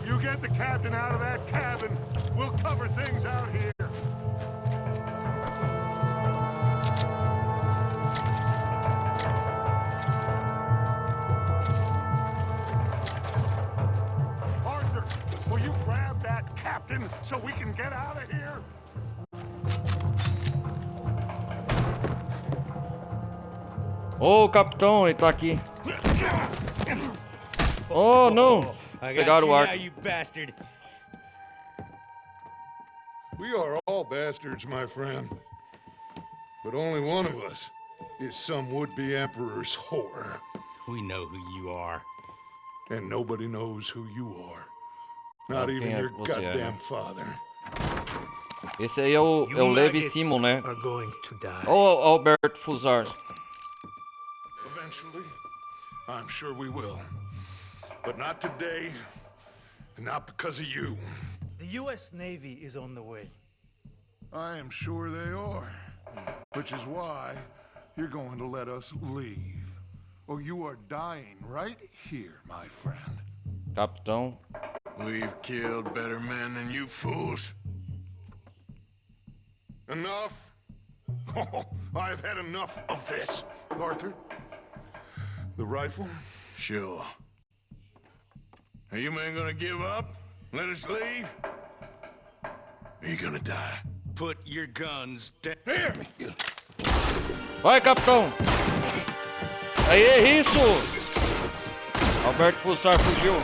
You get the captain out of that cabin. We'll cover things out here. Arthur, will you grab that captain so we can get out of here? Ô, capitão, ele tá aqui. Oh, não! Pegaram o arco. you bastard. We are all bastards, my friend. But only one of us is some would-be emperor's whore. We know who you are. And nobody knows who you are. Not Quem even é your você, goddamn father. Esse aí é o Levi Simon, né? Are going to die. Ô, Alberto Fusar. Eventually, I'm sure we will. But not today, and not because of you. The U.S. Navy is on the way. I am sure they are. Which is why you're going to let us leave. Or you are dying right here, my friend. Capitão. We've killed better men than you fools. Enough? Oh, I've had enough of this. Arthur? The rifle? Sure. Are you men gonna give up? Let us leave? Are you gonna die? Put your guns down. Here! Vai, capitão! Aí, é isso! Alberto Fusar fugiu.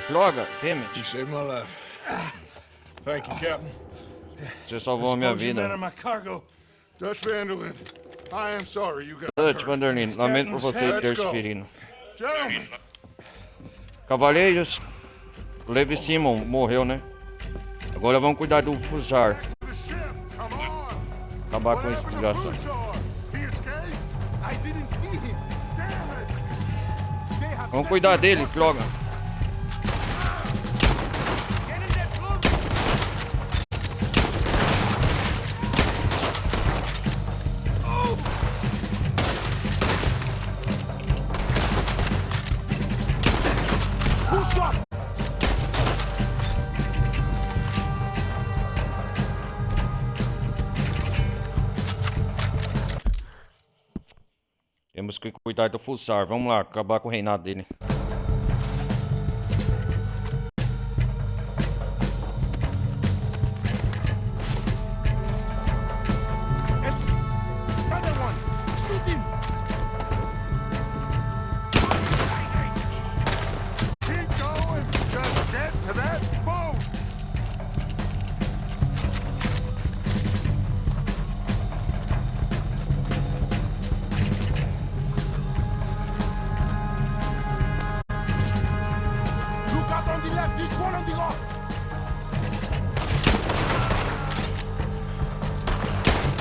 Droga, damn it. You saved my life. Thank you, Captain. Você salvou a minha vida. my cargo. Dutch Vanderlyn, I am sorry you got Dutch hurt. Vanderlyn, lamento por você ter se ferido. Gentlemen, Cavaleiros, o Levi Simon morreu, né? Agora vamos cuidar do Fusar. The ship, come on! Acabar com What esse happened to desgraçado. Fushar? He escaped? I didn't see him. Damn it! They have Vamos sent cuidar me dele, droga. Get in that blue. Push up! Temos que cuidar do Fusar. Vamos lá, acabar com o reinado dele. Another one! Shoot him! Keep going! Just get to that boat! Look out on the left, this one on the right!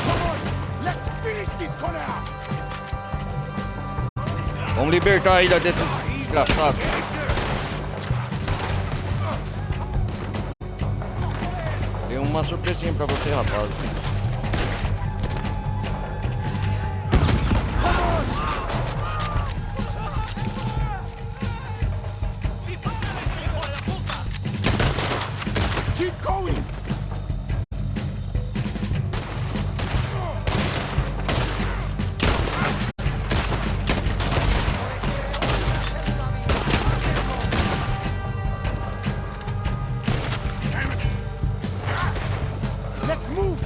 Come on, let's finish Bust this corner out. Vamos libertar a ilha desse desgraçado. Tem uma surpresinha pra você, rapaz. Keep going. Let's move.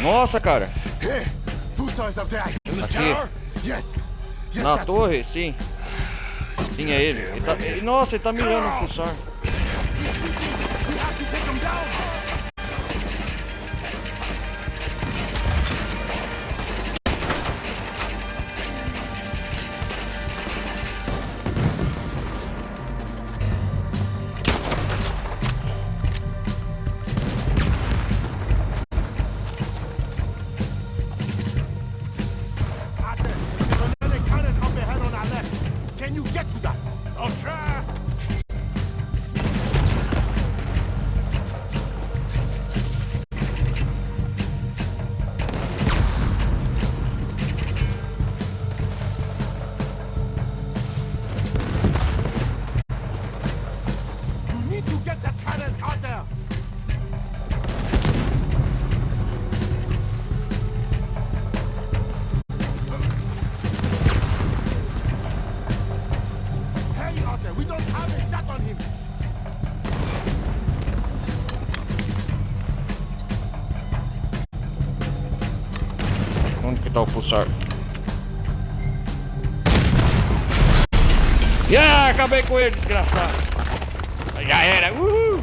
Nossa, cara. Here, Fuso is up there. Aqui. Yes. Yes, Na that's torre, sim. Sim, é ele. Nossa, ele tá mirando o pulsar. it. He's shooting. We have to take him down. Arthur, there's another cannon up ahead on our left. Can you get to that? I'll try. You need to get that cannon out there. Hurry, Arthur. We don't have a shot on him. Onde que tá o pulsar? Yeah, acabei com ele, desgraçado. Já era. Uhul.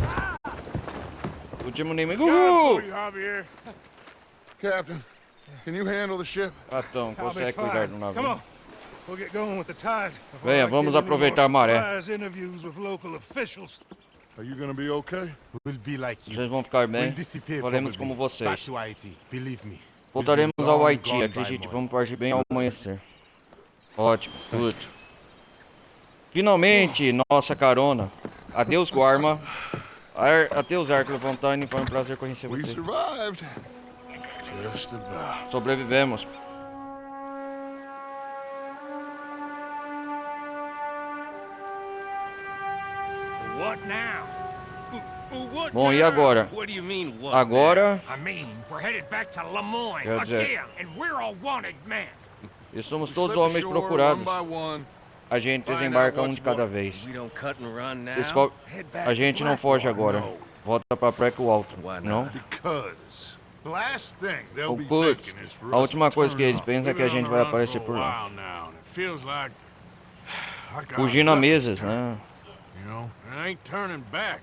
Último inimigo. Got it Uhul. for you, Javier. Captain, can you handle the ship? Patão, I'll be consegue cuidar do fine. navio. Come on. We'll get going with the tide. before Venha, I vamos get any aproveitar a more maré. surprise interviews with local officials. Are you gonna be okay? We'll be like you. Vocês vão ficar We'll bem. disappear Faremos probably. como vocês. Back to Haiti. Believe me. Voltaremos We'll be ao long Haiti, gone by acredite, morning. vamos partir bem ao amanhecer. Ótimo, good. Finalmente, nossa carona. Adeus, Guarma. Adeus, Arco Levantine, foi um prazer conhecer We você. survived. Just about. Sobrevivemos. What now? What Bom, e now? agora? What do you mean, what Agora, now? I mean, we're headed back to Lemoyne Quer dizer- again, and we're all wanted men. e somos We todos slip homens ashore procurados. one by one. A gente Find desembarca out um de what's cada what. vez. We don't cut and run now. Desco- Head back A to gente não foge Blackwater. agora. Volta pra Preco Alto. Why not? Não? Because the last thing they'll O be Putz, thinking is for a us última to coisa que turn eles up. pensam é We've que a been gente on vai the run for aparecer a por lá. while now, and it feels like our Fugindo a luck is mesas, turning, né? You know, and I ain't turning back.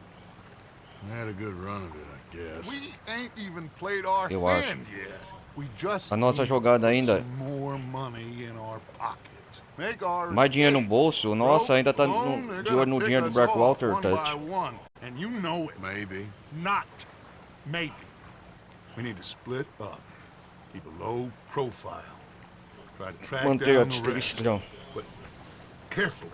I had a good run of it, I guess. We ain't even played our Eu acho. hand yet. We just A nossa need jogada to put ainda- some more money in our pockets. Make our Mais dinheiro no escape. bolso? Nossa, ainda tá Alone, they're de olho gonna no pick dinheiro do us Blackwater, off one by Touch. one, and you know it. Maybe. Not maybe. We need to split up. Keep a low profile. Try to track Manter a down the rest. distribuição. But carefully.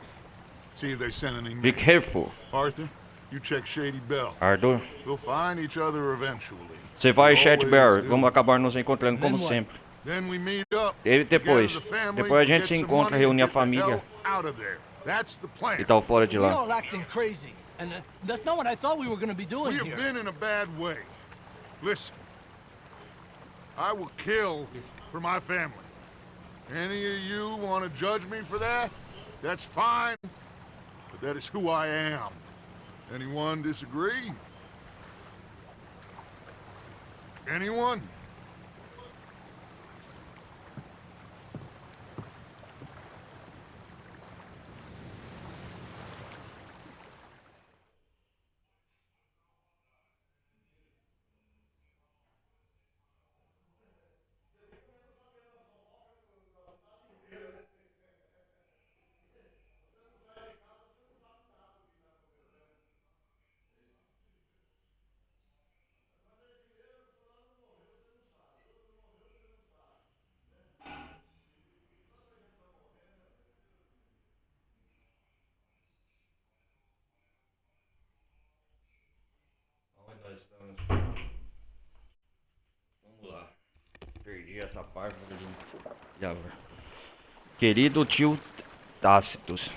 See if they send any Be men. careful, Arthur, you check Shady Bell. Arthur. We'll find each other eventually. Você vai, We Chat always Bear. do. Vamos acabar nos encontrando como sempre. Then we meet up. E depois? Together, the family, Depois a gente get se some encontra, money reúne a and get the família hell out of there. That's the plan. e tal fora de We're lá. all acting crazy, and that's not what I thought we were gonna be doing We have here. been in a bad way. Listen, I will kill for my family. Any of you want to judge me for that? That's fine, but that is who I am. Anyone disagree? Anyone? Perdi essa parte. Querido tio Tácitos.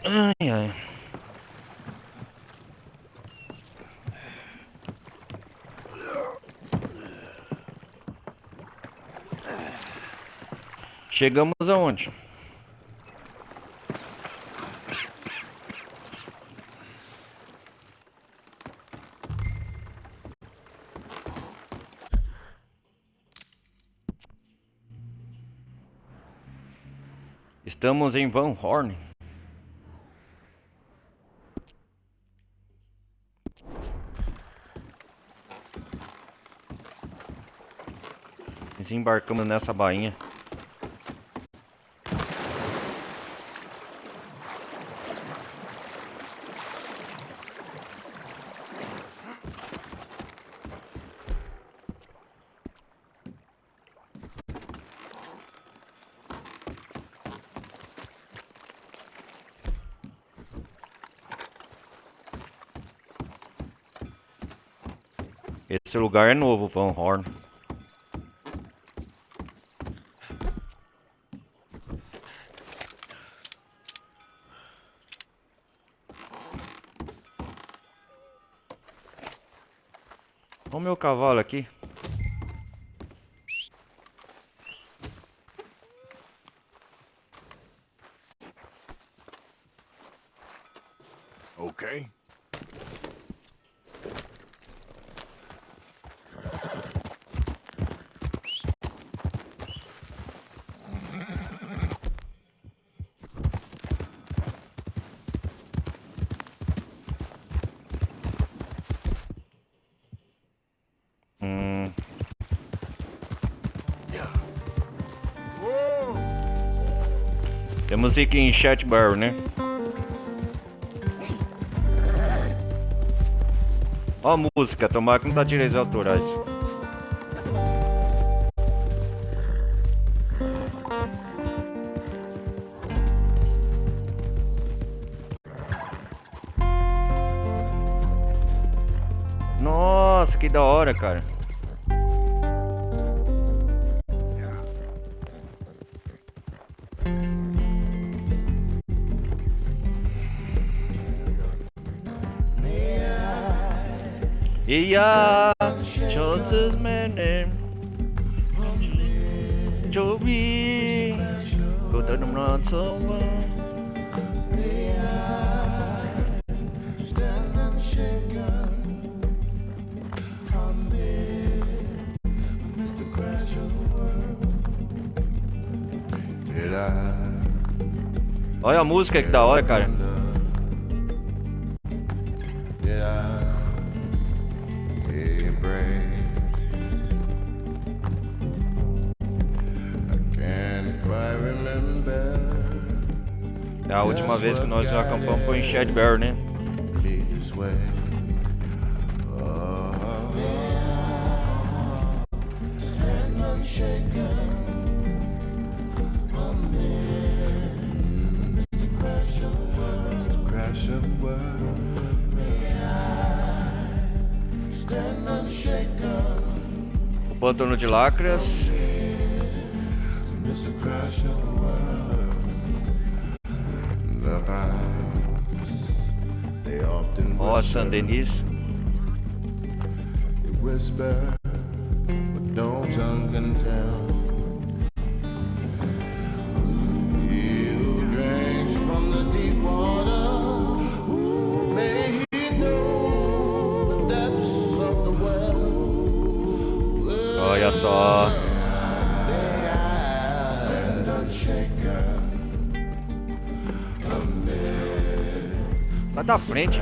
Ai, ai. Chegamos aonde? Estamos em Van Horn. Desembarcamos nessa bainha. Esse lugar é novo, Van Horn. Olha o meu cavalo aqui. Okay. Temos aqui em Chatbar, né? Ó a música, tomara que não tá direitos autorais. Nossa, que da hora, cara. Yeah, chose my name. Joey, go to the run so well. Stand unshaken. I'm Mr. Crash of the world. Olha a música que da hora, cara. É a última vez que nós acampamos foi em Chatbar, né? O pântano de Lacras. Ó, a Saint-Denis. Olha só. Lá da frente.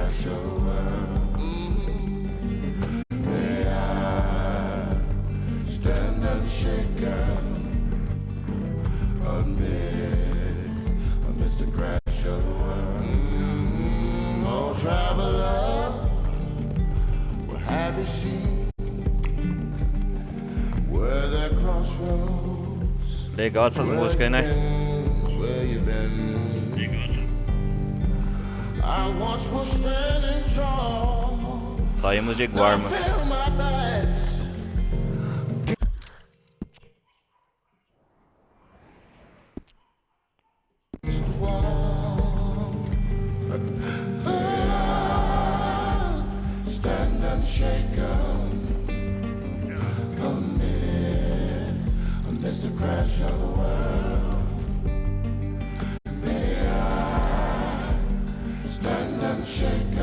Legal essas músicas, né? I once was standing tall. Saímos de Guarma. Stand unshaken amidst the crash of the world. May I stand unshaken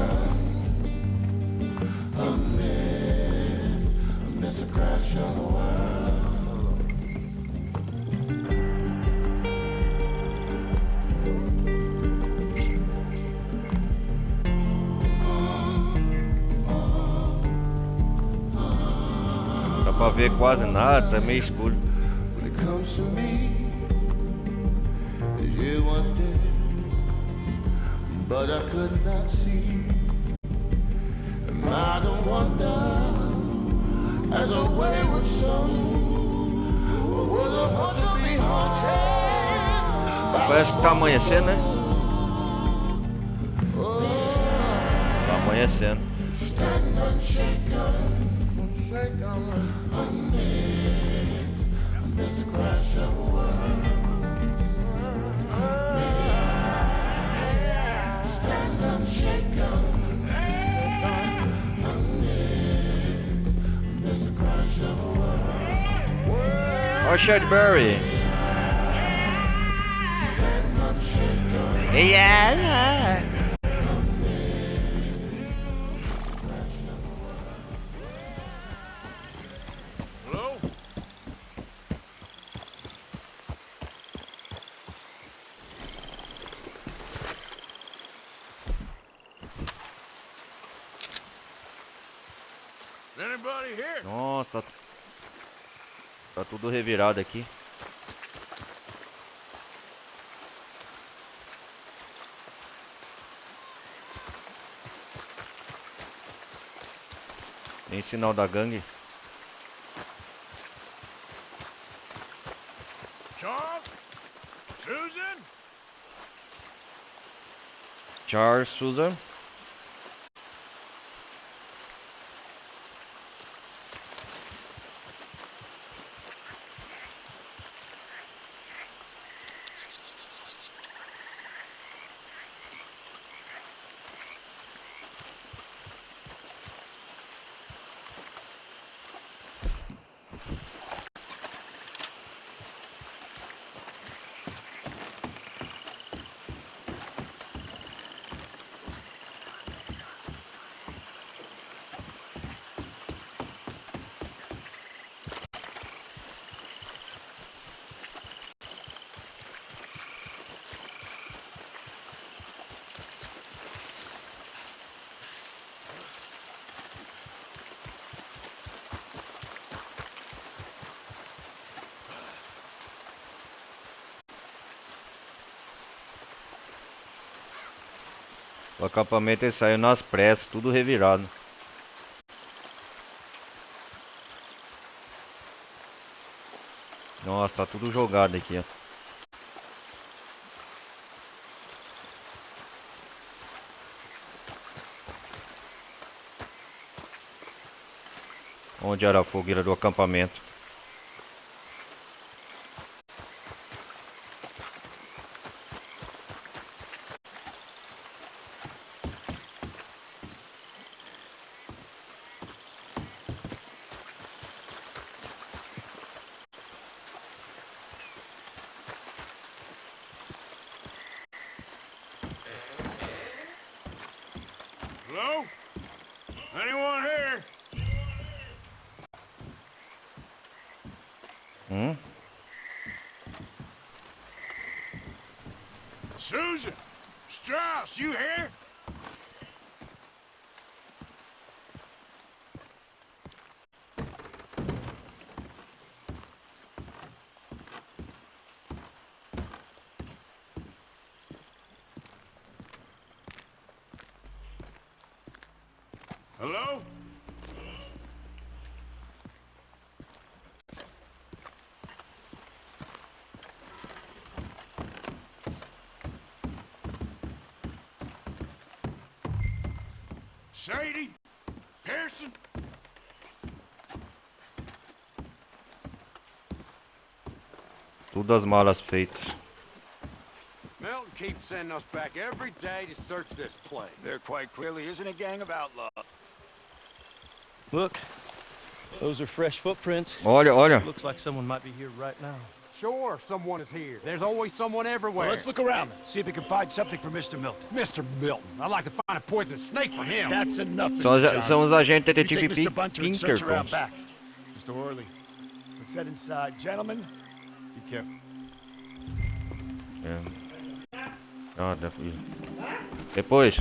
amidst the crash of the world. Dá pra ver quase nada, tá meio escuro. When it comes to me, you once did, but I could not see. And I don't wonder, as a wayward soul, was a heart to be haunted. Parece que tá amanhecendo, né? Tá amanhecendo. Stand unshaken. Amidst the crash of worlds, may I stand unshaken amidst the crash of worlds. Ó, Shadbury. Stand unshaken. Yeah. Anybody here? Nossa, tá tudo revirado aqui. Tem sinal da gangue. Charles? Susan? Charles, Susan. O acampamento ele saiu nas pressas, tudo revirado. Nossa, tá tudo jogado aqui, ó. Onde era a fogueira do acampamento? Hello? Anyone here? Susan! Strauss, you here? Hello? Sadie? Pearson? Tudo as malas feitas. Milton keeps sending us back every day to search this place. There quite clearly isn't a gang of outlaws. Look, those are fresh footprints. Olha, olha. Looks like someone might be here right now. Sure, someone is here. There's always someone everywhere. Well, let's look around then. See if we can find something for Mr. Milton. Mr. Milton. I'd like to find a poisonous snake for him. That's enough, Mr. São os agentes You detetive take Mr. Bunter and search around Pinkertons. back. Mr. Orley, let's head inside. Gentlemen, be careful. Ah, depois.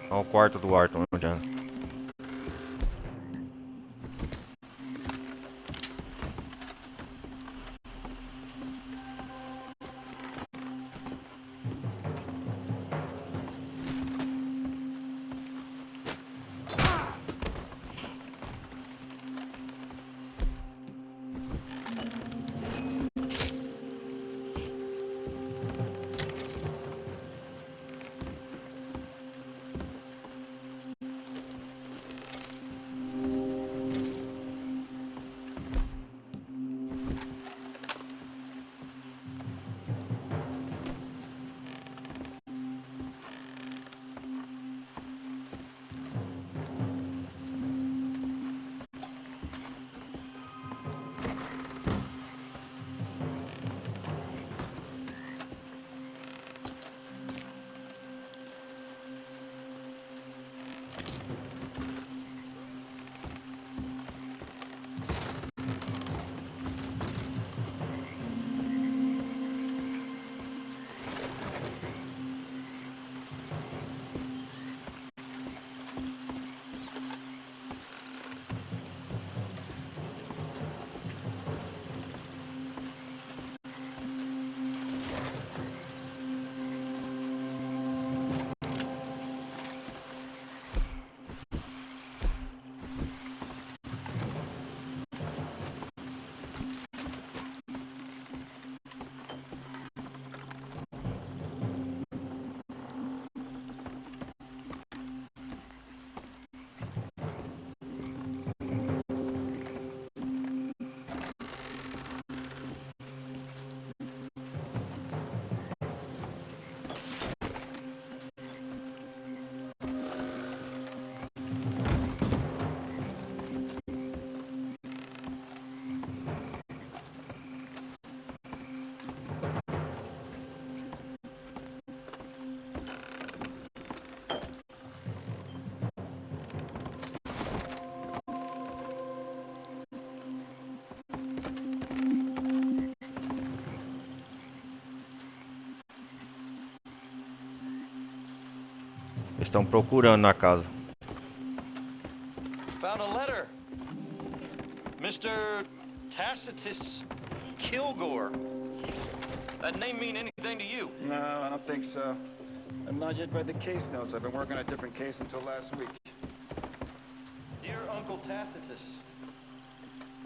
Ao quarto do Arthur, onde é? Estão procurando na casa. Found a letter. Mr. Tacitus Kilgore. That name mean anything to you? No, I don't think so. I've not yet read the case notes. I've been working on a different case until last week. Dear Uncle Tacitus,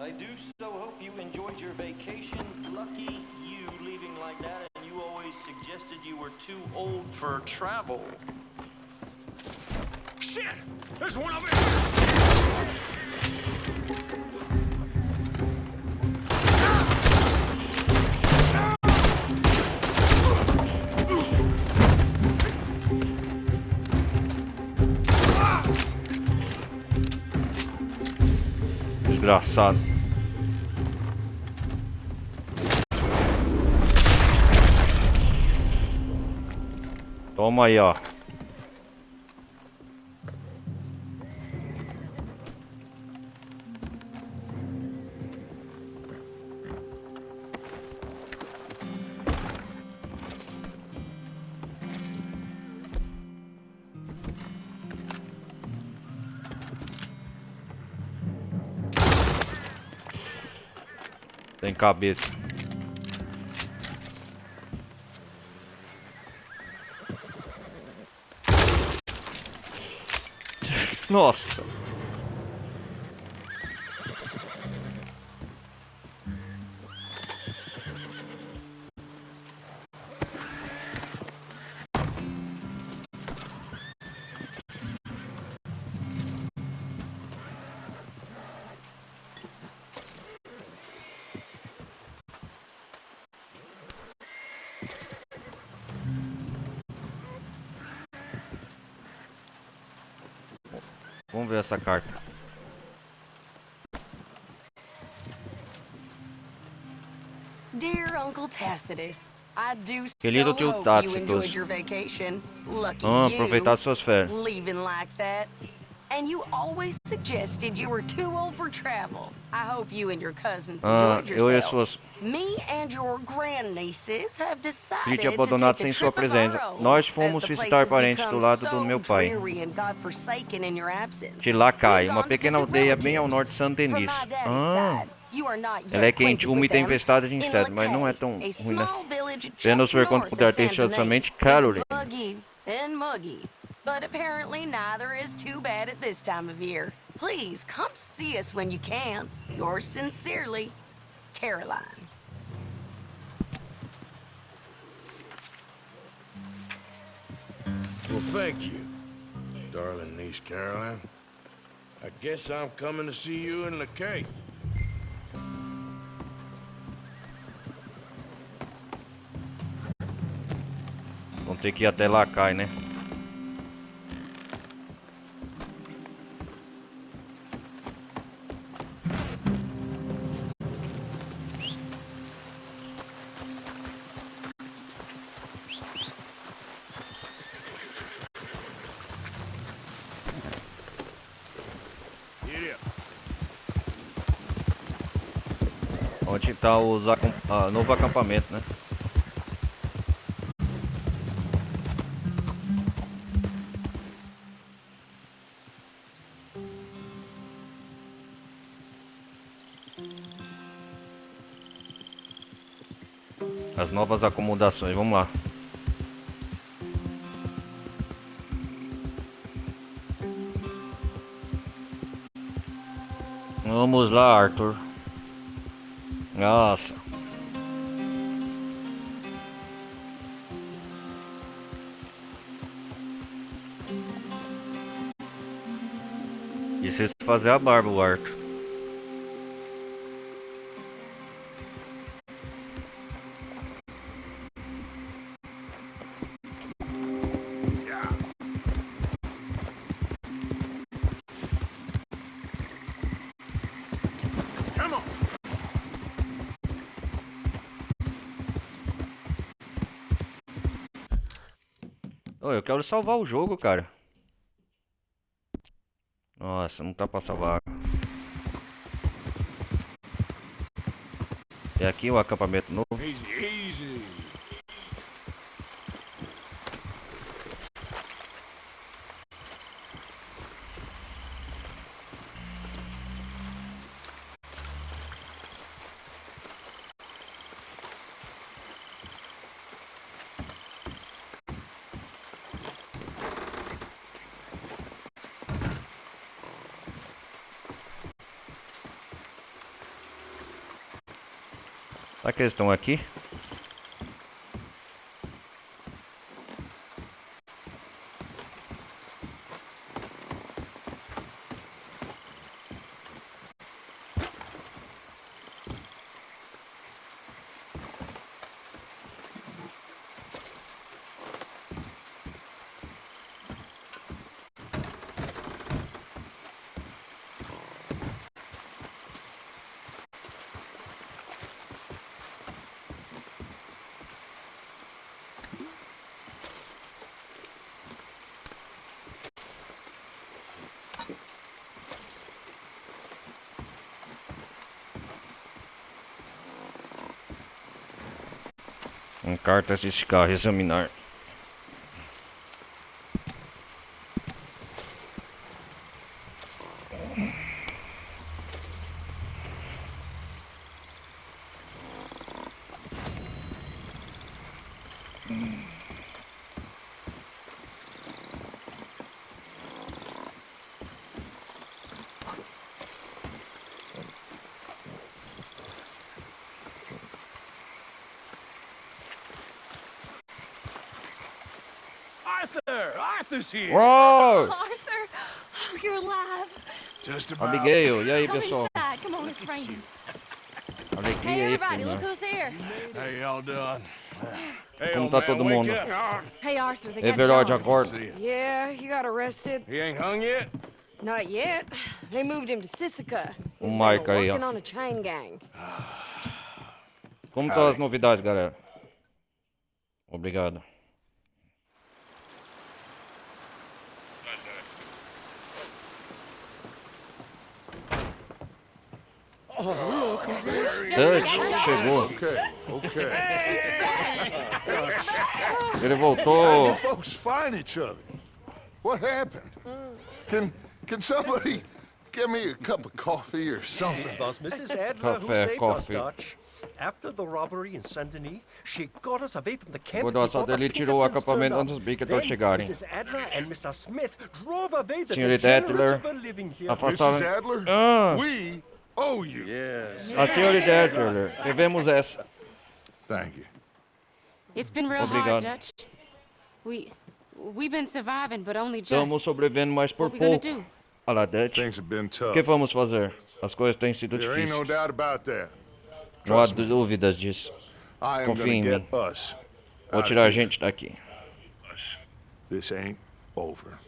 I do so hope you enjoyed your vacation. Lucky you leaving like that, and you always suggested you were too old for travel. Shit! There's one over here! Desgraçado. Toma aí, ó. Sem cabeça. Nossa. Vamos ver essa carta. Dear Uncle Tacitus, I do Querido so tio hope you Tacitus. enjoyed your vacation. Lucky Aproveitar suas férias. leaving like that. And you always suggested you were too old for travel. I hope you and your cousins enjoyed Eu e as yourselves. suas Me and your grandnieces have decided filhos to abandonados take a sem sua trip of our presença. own, Nós as fomos the place visitar has parentes do become lado do so meu pai. dreary and godforsaken in your absence. Tilacai, We've uma gone to pequena visit aldeia bem ao relatives. norte de San From Denis. my daddy's side, you are not yet Ela é quente, acquainted uma e with them. tempestade de In insetos, mas não é Lacay, tão a ruim, né? small village just Vamos ver quanto north puder of ter Saint somente Denis. Caroline. It's buggy and muggy, but apparently neither is too bad at this time of year. Please come see us when you can. Yours sincerely, Caroline. Well, thank you, darling niece Caroline. I guess I'm coming to see you in Lacay. Vamos ter que ir até Lacay, né? Onde está o novo acampamento, né? As novas acomodações, vamos lá. Vamos lá, Arthur. Nossa. Precisa fazer a barba, o Arthur. Ô, eu quero salvar o jogo, cara. Nossa, não tá pra salvar. É aqui o acampamento novo. Easy, easy. Será que eles estão aqui? Cartas desse carro, examinar. Arthur! Arthur's here! Uou! Arthur, oh, you're alive. Just about. Abigail, e aí, Come pessoal? inside. Come on, it's raining. Alegria Hey, aí, everybody, look filha. who's here. How y'all doing? Hey, Como old tá man, todo wake mundo? up. Hey, Arthur, they got Everard, John. acorda. Yeah, he got arrested. He ain't hung yet? Not yet. They moved him to Sisika. He's Mike been aí, working ó. on a chain gang. Como estão as novidades, galera? Obrigado. Oh, look, Dutch chegou. Okay. Ele How'd voltou. you folks find each other? What happened? Can somebody give me a cup of coffee or something? It was Mrs. Adler who Café, saved us, coffee. Dutch. After the robbery in Saint Denis, she got us away from the camp O guarda before the dele tirou o Pinkertons acampamento turned antes up. dos Pinkertons Then chegarem. Mrs. Adler and Mr. Smith drove away the Senhorita degenerates Adler who were living here. afastaram. Mrs. Adler? Ah, We owe you. Yes. a senhorita Adler. Revemos essa. Thank you. It's been real Obrigado. hard, Dutch. We've been surviving, but only just. Estamos sobrevivendo mais por What we gonna pouco. do? Olha lá, Dutch. Things have been O tough. que vamos fazer? As coisas têm sido There ain't no difíceis. doubt about that. Não há Trust me. dúvidas disso. I am Confia gonna em get mim. us. Vou out tirar a of here. gente daqui. This ain't over.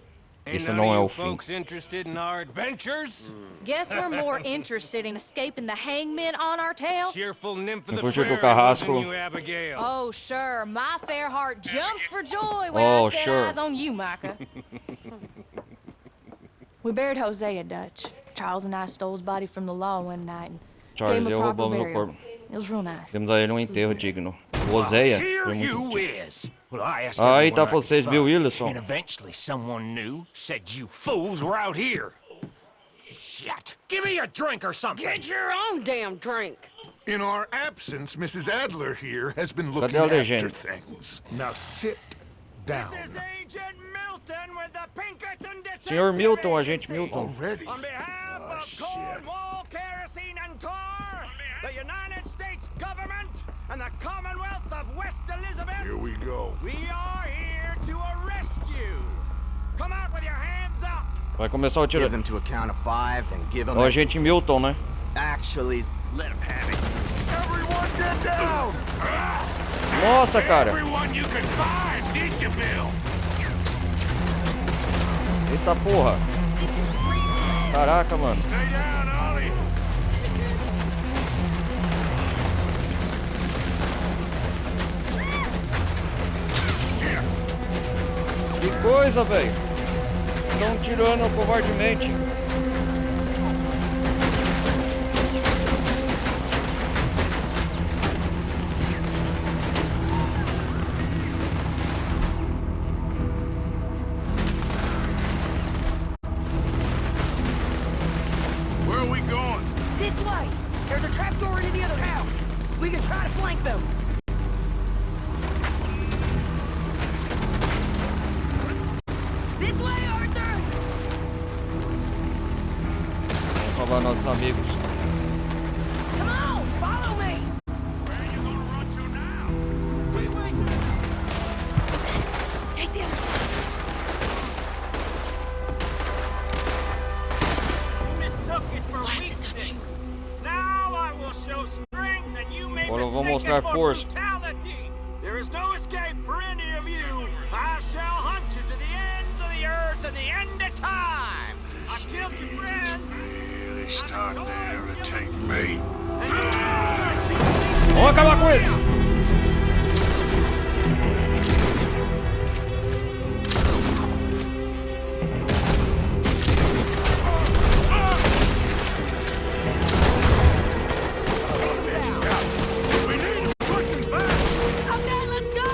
Ain't Isso none não of é you o fim. folks interested in our adventures? Guess we're more interested in escaping the hangmen on our tail. Cheerful nymph of the Curtiu do prairie, carrasco? wasn't you, Abigail? Oh, sure. My fair heart jumps for joy when Oh, I set sure. eyes on you, Micah. We buried Hosea, Dutch. Charles and I stole his body from the law one night and Charles gave him e a eu proper roubamos o burial. corpo. It was real nice. Demos a ele um enterro digno. O Oseia Here foi muito you gentil. is. Well, I asked Aí everyone tá I could vocês, viu, find, Wilson? and eventually someone new said you fools were out here. Shit. Give me a drink or something. Get your own damn drink. In our absence, Mrs. Adler here has been looking a after legenda? things. Now sit down. Agent Milton with the Pinkerton Senhor Milton, agente Milton. Already? On behalf of Cornwall Kerosene and Tar, the United States government, and the Commonwealth of West Elizabeth, Here we go. we are here to arrest you. Come out with your hands up. Vai começar o tiro. Give them to a count of 5, then give them. O agente Milton, né? Actually, let him have it. Everyone get down! Nossa, cara. Everyone you can find, did you, Bill? Eita porra. Caraca, mano. Stay down, Ollie. Que coisa, velho. Estão tirando covardemente. Where are we going? This way. There's a trapdoor into the other house. We can try to flank them. This way, Arthur. Vamos salvar nossos amigos. Come on, follow me. Take the other side. Mistook it for weakness. Now I will show strength and you may Agora eu vou mistake mostrar it for força. brutality. There is no escape for any of you. I shall hunt you to the ends of the earth and the end of time. I killed your friends. Really start to irritate me. Vamos acabar com ele. Okay, let's go.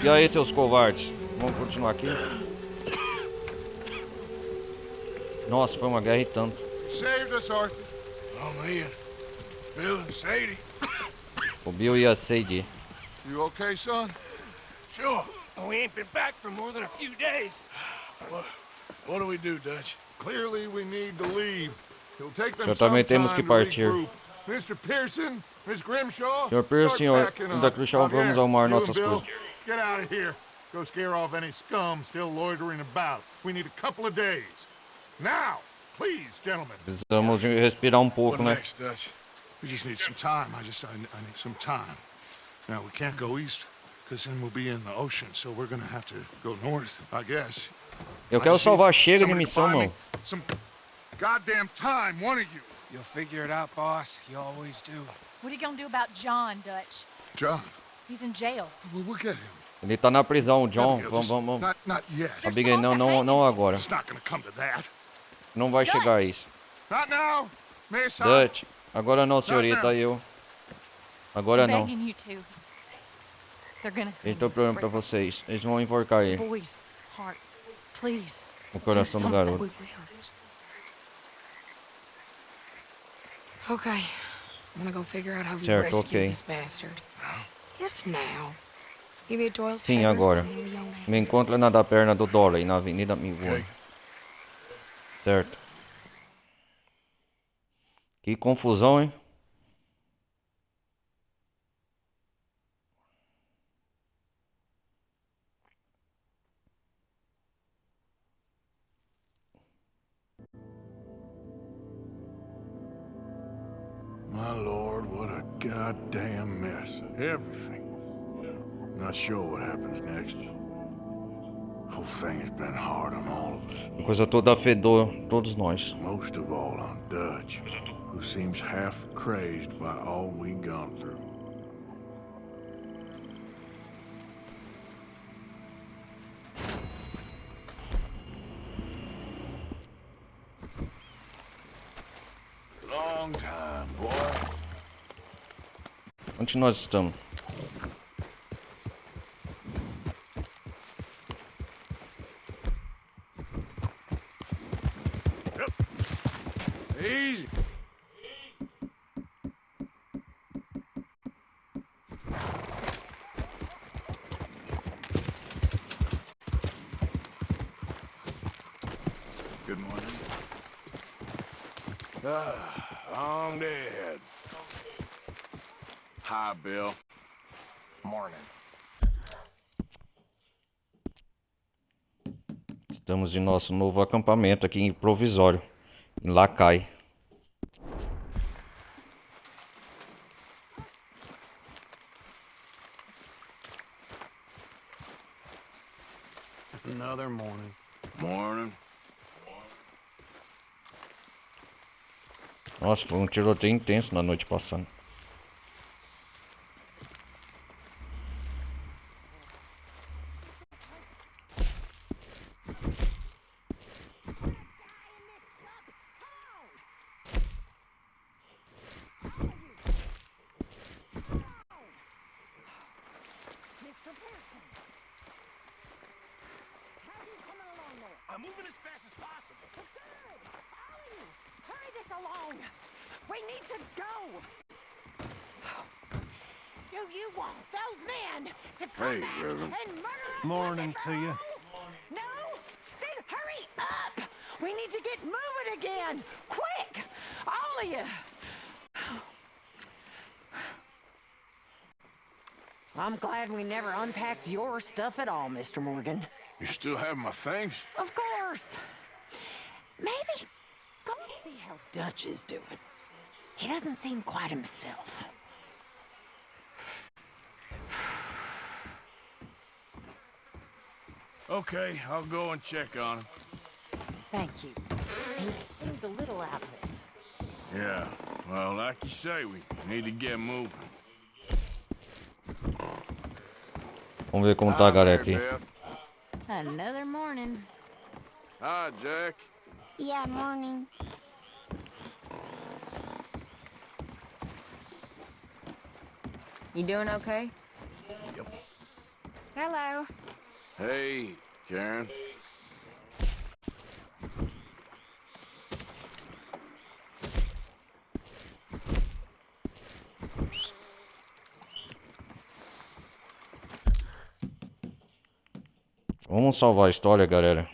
E aí, seus covardes? Vamos continuar aqui? Nossa, foi uma guerra e tanto. Saved us, Arthur. Oh, man. Bill and Sadie. O Bill e a Sadie. You okay, son? Sure. We ain't been back for more than a few days. What do we do, Dutch? Clearly we need to leave. It'll take them Já some também time temos que to partir. regroup. Mr. Pearson, Miss Grimshaw, Senhor Pearson, start senhor packing da up. Grimshaw, Out vamos here, arrumar you and nossas Bill, coisas. get out of here. Go scare off any scum still loitering about. We need a couple of days. Now, please, gentlemen. Precisamos respirar um pouco, What né? next, Dutch? We just need some time. I need some time. Now, we can't go east, because then we'll be in the ocean, so we're gonna have to go north, I guess. Eu quero salvar, chega de missão, mano. Some goddamn time, one of you. You'll figure it out, boss. You always do. What are you gonna do about John, Dutch? John, He's in jail. we'll get him. Ele tá na prisão, o John. Abigail, Vamos. Not yet. Abigail, não agora. It's not gonna come to that. Não vai chegar a isso. Not now, Mesa. Dutch, agora não, senhorita, eu. Agora não. Begging you to. They're gonna. Eles têm um problema pra vocês. Eles vão enforcar ele. Boy's heart, please. O coração do garoto. We will. Okay. I'm gonna go figure out how we Certo, rescue ok. this bastard. Yes, now. Give me a Doyle's Sim, Tavern agora. on Leone. Me encontra na da perna do Dolly, na Avenida Mivone. Certo. Que confusão, hein? My lord, what a goddamn mess. Everything. Not sure what happens next. Whole thing has been hard on all of us. A coisa toda afetou todos nós. Most of all on Dutch, who seems half crazed by all we gone through. Long time, boy. Onde nós estamos? Easy. Good morning. Long day ahead. Hi, Bill. Morning. Estamos em nosso novo acampamento aqui em provisório, em Lacai. Another morning. Morning. Nossa, foi um tiroteio intenso na noite passada. I'm moving as fast as possible. Good. Following. Hurry this along. We need to go. Do you want those men to come Hey, back Reverend. and murder us? Morning to you. No? Then hurry up. We need to get moving again. Quick. All of you. I'm glad we never unpacked your stuff at all, Mr. Morgan. You still have my things? Of course. Maybe go and see how Dutch is doing. He doesn't seem quite himself. Okay, I'll go and check on him. Thank you. He seems a little out of it. Yeah, well, like you say, we need to get moving. Vamos ver como tá a galera aqui. Another morning. Hi, Jack. Yeah, morning. You doing okay? Yep. Hello. Hey, Karen. Vamos salvar a história, galera.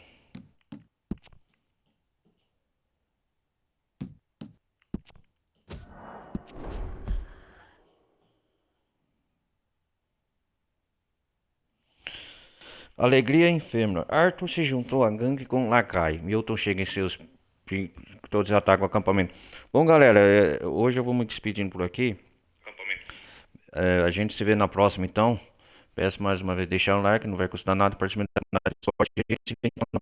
Alegria efêmera. Arthur se juntou à gangue com Lakai. Milton chega em seus... Todos atacam o acampamento. Bom, galera, hoje eu vou me despedindo por aqui. A gente se vê na próxima, então. Peço mais uma vez deixar um like, não vai custar nada. Participar de sorte. A gente se vê então.